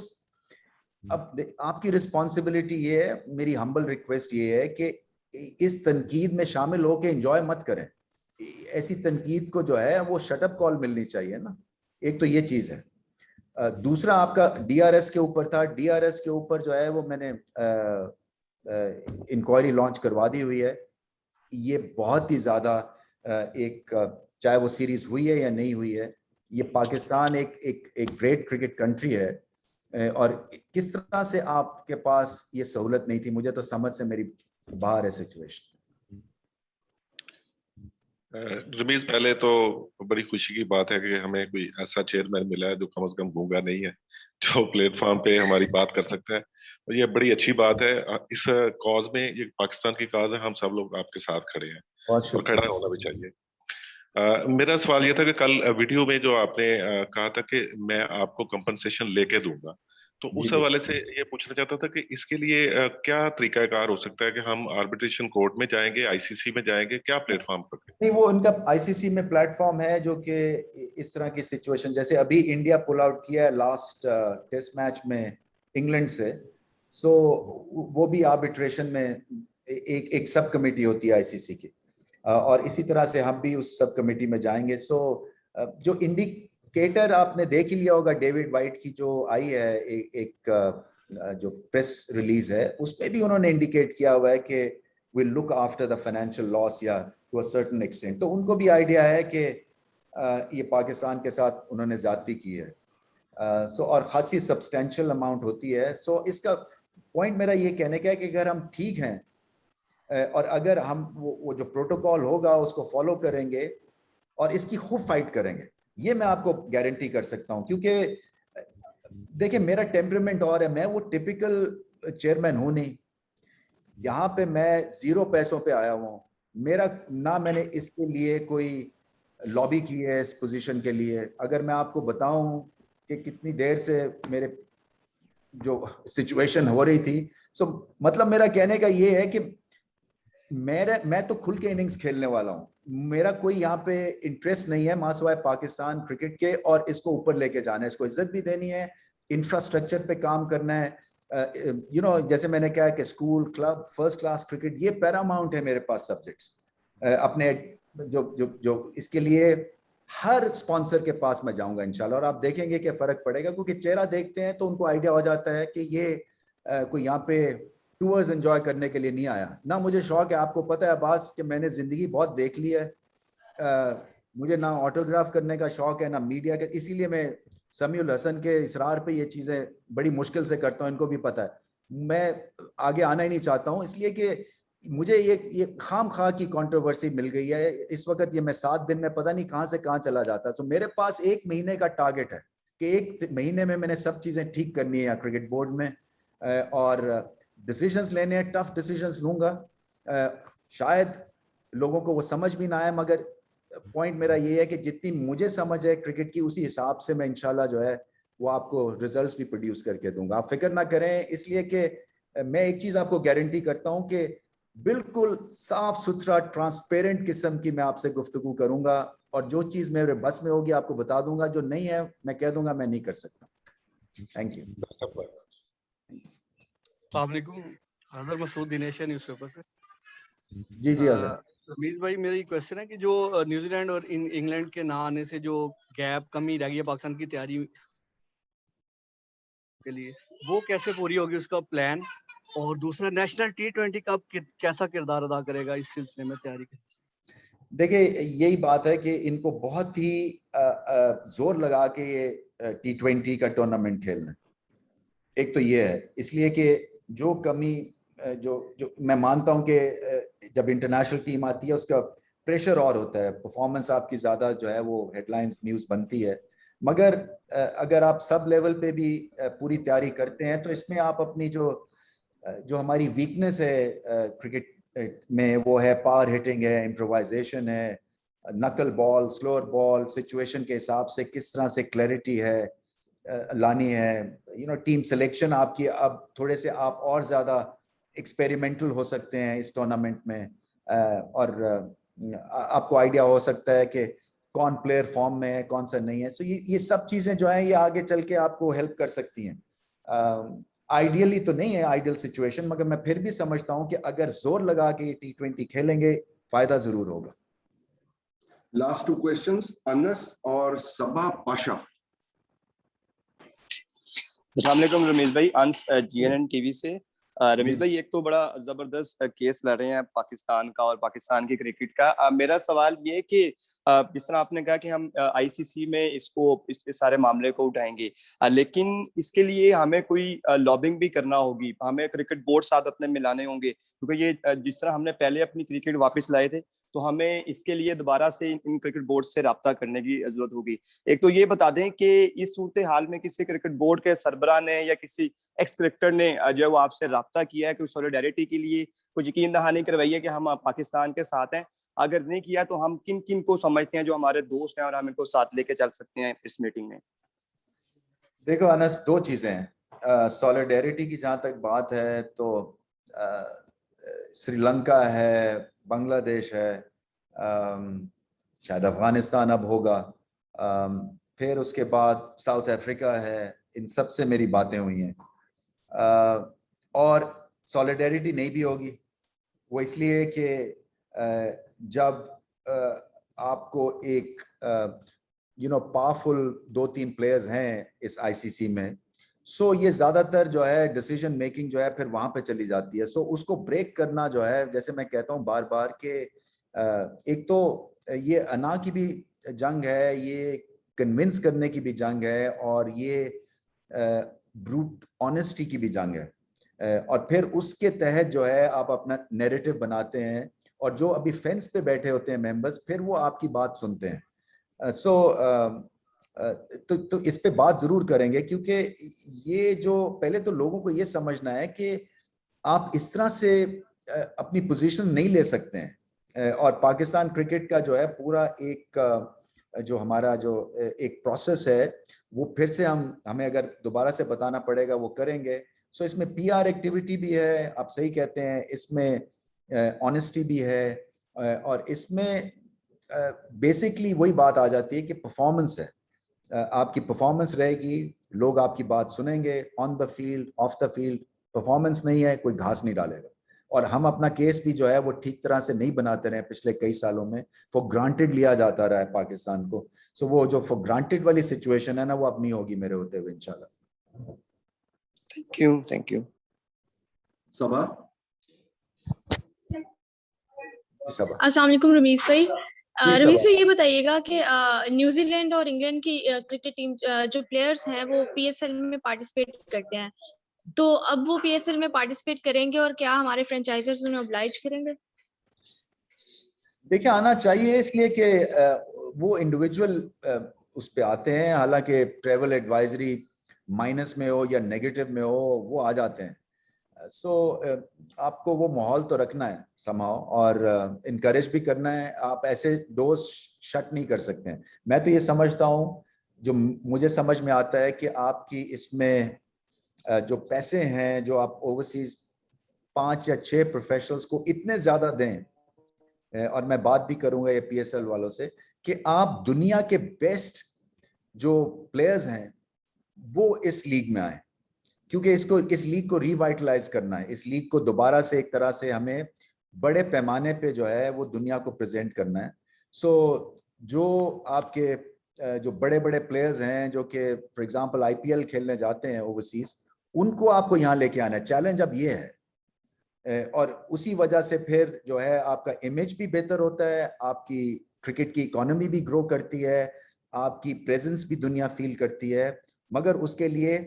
अब आपकी रिस्पॉन्सिबिलिटी ये है, मेरी हम्बल रिक्वेस्ट ये है कि इस तनकीद में शामिल होकर एंजॉय मत करें। ऐसी तनकीद को जो है वो शटअप कॉल मिलनी चाहिए ना। एक तो ये चीज है। दूसरा आपका DRS के ऊपर था। DRS के ऊपर जो है वो मैंने इंक्वायरी लॉन्च करवा दी हुई है। ये बहुत ही ज्यादा एक, चाहे वो सीरीज हुई है या नहीं हुई है, ये पाकिस्तान एक ग्रेट क्रिकेट कंट्री है, और किस तरह से आपके पास ये सहूलत नहीं थी, मुझे तो समझ से मेरी बाहर है सिचुएशन। रमीज, पहले तो बड़ी खुशी की बात है कि हमें कोई ऐसा चेयरमैन मिला है जो कम से कम गूंगा नहीं है, जो प्लेटफॉर्म पे हमारी बात कर सकता है, और ये बड़ी अच्छी बात है। इस कॉज में, ये पाकिस्तान की कॉज है, हम सब लोग आपके साथ खड़े हैं और खड़ा होना भी चाहिए। मेरा सवाल ये था कि कल वीडियो में जो आपने कहा था कि मैं आपको कंपनसेशन लेके दूंगा, तो उस हवाले से ये पूछना चाहता था कि इसके लिए क्या तरीकाकार हो सकता है कि हम आर्बिट्रेशन कोर्ट में जाएंगे, आईसीसी में जाएंगे, क्या प्लेटफॉर्म करके? नहीं, वो उनका आईसीसी में प्लेटफॉर्म है जो कि इस तरह की सिचुएशन, जैसे अभी इंडिया पुल आउट किया है लास्ट टेस्ट मैच में इंग्लैंड से, सो वो भी आर्बिट्रेशन में एक सब कमेटी होती है आईसीसी की, और इसी तरह से हम भी उस सब कमेटी में जाएंगे। सो जो इंडिकेटर आपने देख ही लिया होगा डेविड वाइट की जो आई है एक जो प्रेस रिलीज है, उसमें भी उन्होंने इंडिकेट किया हुआ है कि will look after the financial loss या टू अ सर्टेन एक्सटेंट। तो उनको भी आइडिया है कि ये पाकिस्तान के साथ उन्होंने ज्यादती की है, सो और खासी सब्सटेंशियल अमाउंट होती है। सो इसका पॉइंट मेरा ये कहने का है कि अगर हम ठीक हैं और अगर हम वो जो प्रोटोकॉल होगा उसको फॉलो करेंगे और इसकी खूब फाइट करेंगे, ये मैं आपको गारंटी कर सकता हूं। क्योंकि देखिए मेरा टेम्परामेंट और है, मैं वो टिपिकल चेयरमैन हूं नहीं, यहाँ पे मैं 0 पैसों पे आया हूँ, मेरा ना मैंने इसके लिए कोई लॉबी की है इस पोजीशन के लिए। अगर मैं आपको बताऊं कि कितनी देर से मेरे जो सिचुएशन हो रही थी, सो मतलब मेरा कहने का ये है कि मैं तो खुल के इनिंग्स खेलने वाला हूँ, मेरा कोई यहाँ पे इंटरेस्ट नहीं है मासवाए पाकिस्तान क्रिकेट के, और इसको ऊपर लेके जाना है, इसको इज्जत भी देनी है, इंफ्रास्ट्रक्चर पे काम करना है। यू नो जैसे मैंने कहा कि school, club, first class cricket, ये पैरामाउंट है मेरे पास सब्जेक्ट्स। अपने जो इसके लिए हर स्पॉन्सर के पास मैं जाऊंगा इंशाल्लाह, और आप देखेंगे कि फर्क पड़ेगा, क्योंकि चेहरा देखते हैं तो उनको आइडिया हो जाता है कि ये कोई यहाँ पे टूर्स एंजॉय करने के लिए नहीं आया ना। मुझे शौक है, आपको पता है अब्बास कि मैंने जिंदगी बहुत देख ली है, मुझे ना ऑटोग्राफ करने का शौक है ना मीडिया का, इसीलिए मैं समीउल हसन के इसरार पे ये चीजें बड़ी मुश्किल से करता हूँ, इनको भी पता है। मैं आगे आना ही नहीं चाहता हूँ, इसलिए कि मुझे ये खाम खा की कंट्रोवर्सी मिल गई है इस वक्त। ये मैं 7 दिन में पता नहीं कहाँ से कहाँ चला जाता। तो मेरे पास 1 महीने का टारगेट है कि 1 महीने में मैंने सब चीजें ठीक करनी है क्रिकेट बोर्ड में, और डिसीजंस लेने हैं, टफ डिसीजंस लूंगा। शायद लोगों को वो समझ भी ना आए, मगर पॉइंट मेरा ये है कि जितनी मुझे समझ है क्रिकेट की, उसी हिसाब से मैं इंशाल्लाह जो है वो आपको रिजल्ट्स भी प्रोड्यूस करके दूंगा। आप फिक्र ना करें, इसलिए कि मैं एक चीज आपको गारंटी करता हूं कि बिल्कुल साफ सुथरा ट्रांसपेरेंट किस्म की मैं आपसे गुफ्तगू करूंगा, और जो चीज मेरे बस में होगी आपको बता दूंगा, जो नहीं है मैं कह दूंगा मैं नहीं कर सकता। Thank you. हज़र मसूद दिनेश है न्यूज़पेपर से। जी हज़र। रमीज भाई, मेरी क्वेश्चन है कि जो न्यूजीलैंड और इंग्लैंड के ना आने से जो गैप कमी रह गई है पाकिस्तान की तैयारी के लिए, वो कैसे पूरी होगी, उसका प्लान? और दूसरा, नेशनल T20 कब कैसा किरदार अदा करेगा इस सिलसिले में तैयारी के? देखिए यही बात है कि इनको बहुत ही जोर लगा के ये T20 का टूर्नामेंट खेलना, एक तो ये है, इसलिए कि जो कमी जो मैं मानता हूं कि जब इंटरनेशनल टीम आती है उसका प्रेशर और होता है, परफॉर्मेंस आपकी ज्यादा जो है वो हेडलाइंस न्यूज बनती है, मगर अगर आप सब लेवल पे भी पूरी तैयारी करते हैं तो इसमें आप अपनी जो हमारी वीकनेस है क्रिकेट में, वो है पावर हिटिंग है, इम्प्रोवाइजेशन है, नकल बॉल, स्लोअर बॉल, सिचुएशन के हिसाब से किस तरह से क्लैरिटी है लानी है, यू नो टीम सिलेक्शन आपकी अब थोड़े से आप और ज्यादा एक्सपेरिमेंटल हो सकते हैं इस टूर्नामेंट में, और आपको आइडिया हो सकता है कि कौन प्लेयर फॉर्म में है, कौन सा नहीं है। सो ये सब चीजें जो है ये आगे चल के आपको हेल्प कर सकती हैं। आइडियली तो नहीं है आइडियल सिचुएशन, मगर मैं फिर भी समझता हूं कि अगर जोर लगा के ये T20 खेलेंगे फायदा जरूर होगा। लास्ट 2 क्वेश्चंस, अनस और सबा पाशा। अस्सलाम वालेकुम रमीज भाई, अंश GNN TV से। रमीज भाई, एक तो बड़ा जबरदस्त केस लड़ रहे हैं पाकिस्तान का और पाकिस्तान की क्रिकेट का। मेरा सवाल ये है कि जिस तरह आपने कहा कि हम ICC में इसके सारे मामले को उठाएंगे, लेकिन इसके लिए हमें कोई लॉबिंग भी करना होगी, हमें क्रिकेट बोर्ड साथ अपने मिलाने होंगे, क्योंकि ये जिस तरह हमने पहले अपनी क्रिकेट वापस लाए थे, तो हमें इसके लिए दोबारा से इन क्रिकेट बोर्ड से राब्ता करने की जरूरत होगी। एक तो ये बता दें कि इस सूरत हाल में किसी क्रिकेट बोर्ड के सरबराह ने या किसी एक्स क्रिकेटर ने जो है वो आपसे राब्ता किया है, कोई सॉलिडेरिटी के लिए कोई यकीन दहानी करवाई है कि हम पाकिस्तान के साथ हैं? अगर नहीं किया तो हम किन किन को समझते हैं जो हमारे दोस्त हैं और हम इनको साथ लेके चल सकते हैं इस मीटिंग में? देखो अनस, 2 चीजें हैं। सॉलिडेरिटी की जहाँ तक बात है तो श्रीलंका है, बांग्लादेश है, शायद अफगानिस्तान अब होगा, फिर उसके बाद साउथ अफ्रीका है, इन सब से मेरी बातें हुई हैं। और सॉलिडेरिटी नहीं भी होगी, वो इसलिए कि जब आपको एक पावरफुल 2-3 प्लेयर्स हैं इस आईसीसी में, सो ये ज्यादातर जो है डिसीजन मेकिंग जो है फिर वहां पे चली जाती है। सो उसको ब्रेक करना जो है, जैसे मैं कहता हूँ बार बार के एक तो ये अना की भी जंग है, ये कन्विंस करने की भी जंग है, और ये ब्रूट ऑनेस्टी की भी जंग है। और फिर उसके तहत जो है आप अपना नैरेटिव बनाते हैं, और जो अभी फेंस पे बैठे होते हैं मेंबर्स, फिर वो आपकी बात सुनते हैं। तो इस पे बात जरूर करेंगे, क्योंकि ये जो पहले तो लोगों को ये समझना है कि आप इस तरह से अपनी पोजीशन नहीं ले सकते हैं। और पाकिस्तान क्रिकेट का जो है पूरा एक जो हमारा जो एक प्रोसेस है, वो फिर से हमें अगर दोबारा से बताना पड़ेगा वो करेंगे। सो इसमें पीआर एक्टिविटी भी है, आप सही कहते हैं, इसमें ऑनेस्टी भी है, और इसमें बेसिकली वही बात आ जाती है कि परफॉर्मेंस है। आपकी परफॉर्मेंस रहेगी, लोग आपकी बात सुनेंगे, on the field, of the field. Performance नहीं है, कोई घास नहीं डालेगा। और हम अपना केस भी जो है वो ठीक तरह से नहीं बनाते रहे पिछले कई सालों में, फॉर ग्रांटेड लिया जाता रहा है पाकिस्तान को। सो वो जो फॉर ग्रांटेड वाली सिचुएशन है ना, वो अब नहीं होगी मेरे होते हुए इंशाल्लाह। Thank you. सबा। अस्सलाम वालेकुम रमीज भाई। रमीज भाई ये बताइएगा कि न्यूजीलैंड और इंग्लैंड की क्रिकेट टीम जो प्लेयर्स हैं वो पीएसएल में पार्टिसिपेट करते हैं, तो अब वो पीएसएल में पार्टिसिपेट करेंगे और क्या हमारे फ्रेंचाइजर्स उन्हें ऑब्लाइज करेंगे? देखिए, आना चाहिए, इसलिए कि वो इंडिविजुअल उस पे आते हैं। हालांकि ट्रैवल एडवाइजरी माइनस में हो या नेगेटिव में हो, वो आ जाते हैं। सो आपको वो माहौल तो रखना है समहाउ, और इनकरेज भी करना है। आप ऐसे डोर्स शट नहीं कर सकते हैं। मैं तो ये समझता हूँ, जो मुझे समझ में आता है कि आपकी इसमें जो पैसे हैं, जो आप ओवरसीज 5 या 6 प्रोफेशनल्स को इतने ज्यादा दें, और मैं बात भी करूंगा ये पीएसएल वालों से, कि आप दुनिया के बेस्ट जो प्लेयर्स हैं वो इस लीग में आए, क्योंकि इस लीग को रिवाइटलाइज करना है। इस लीग को दोबारा से एक तरह से हमें बड़े पैमाने पे जो है वो दुनिया को प्रेजेंट करना है। सो जो आपके जो बड़े बड़े प्लेयर्स हैं, जो कि फॉर एग्जांपल आईपीएल खेलने जाते हैं ओवरसीज, उनको आपको यहाँ लेके आना है। चैलेंज अब ये है, और उसी वजह से फिर जो है आपका इमेज भी बेहतर होता है, आपकी क्रिकेट की इकोनॉमी भी ग्रो करती है, आपकी प्रेजेंस भी दुनिया फील करती है। मगर उसके लिए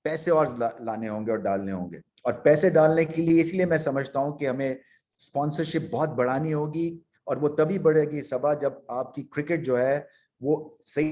पैसे और लाने होंगे और डालने होंगे, और पैसे डालने के लिए इसलिए मैं समझता हूं कि हमें स्पॉन्सरशिप बहुत बढ़ानी होगी, और वो तभी बढ़ेगी सबा जब आपकी क्रिकेट जो है वो सही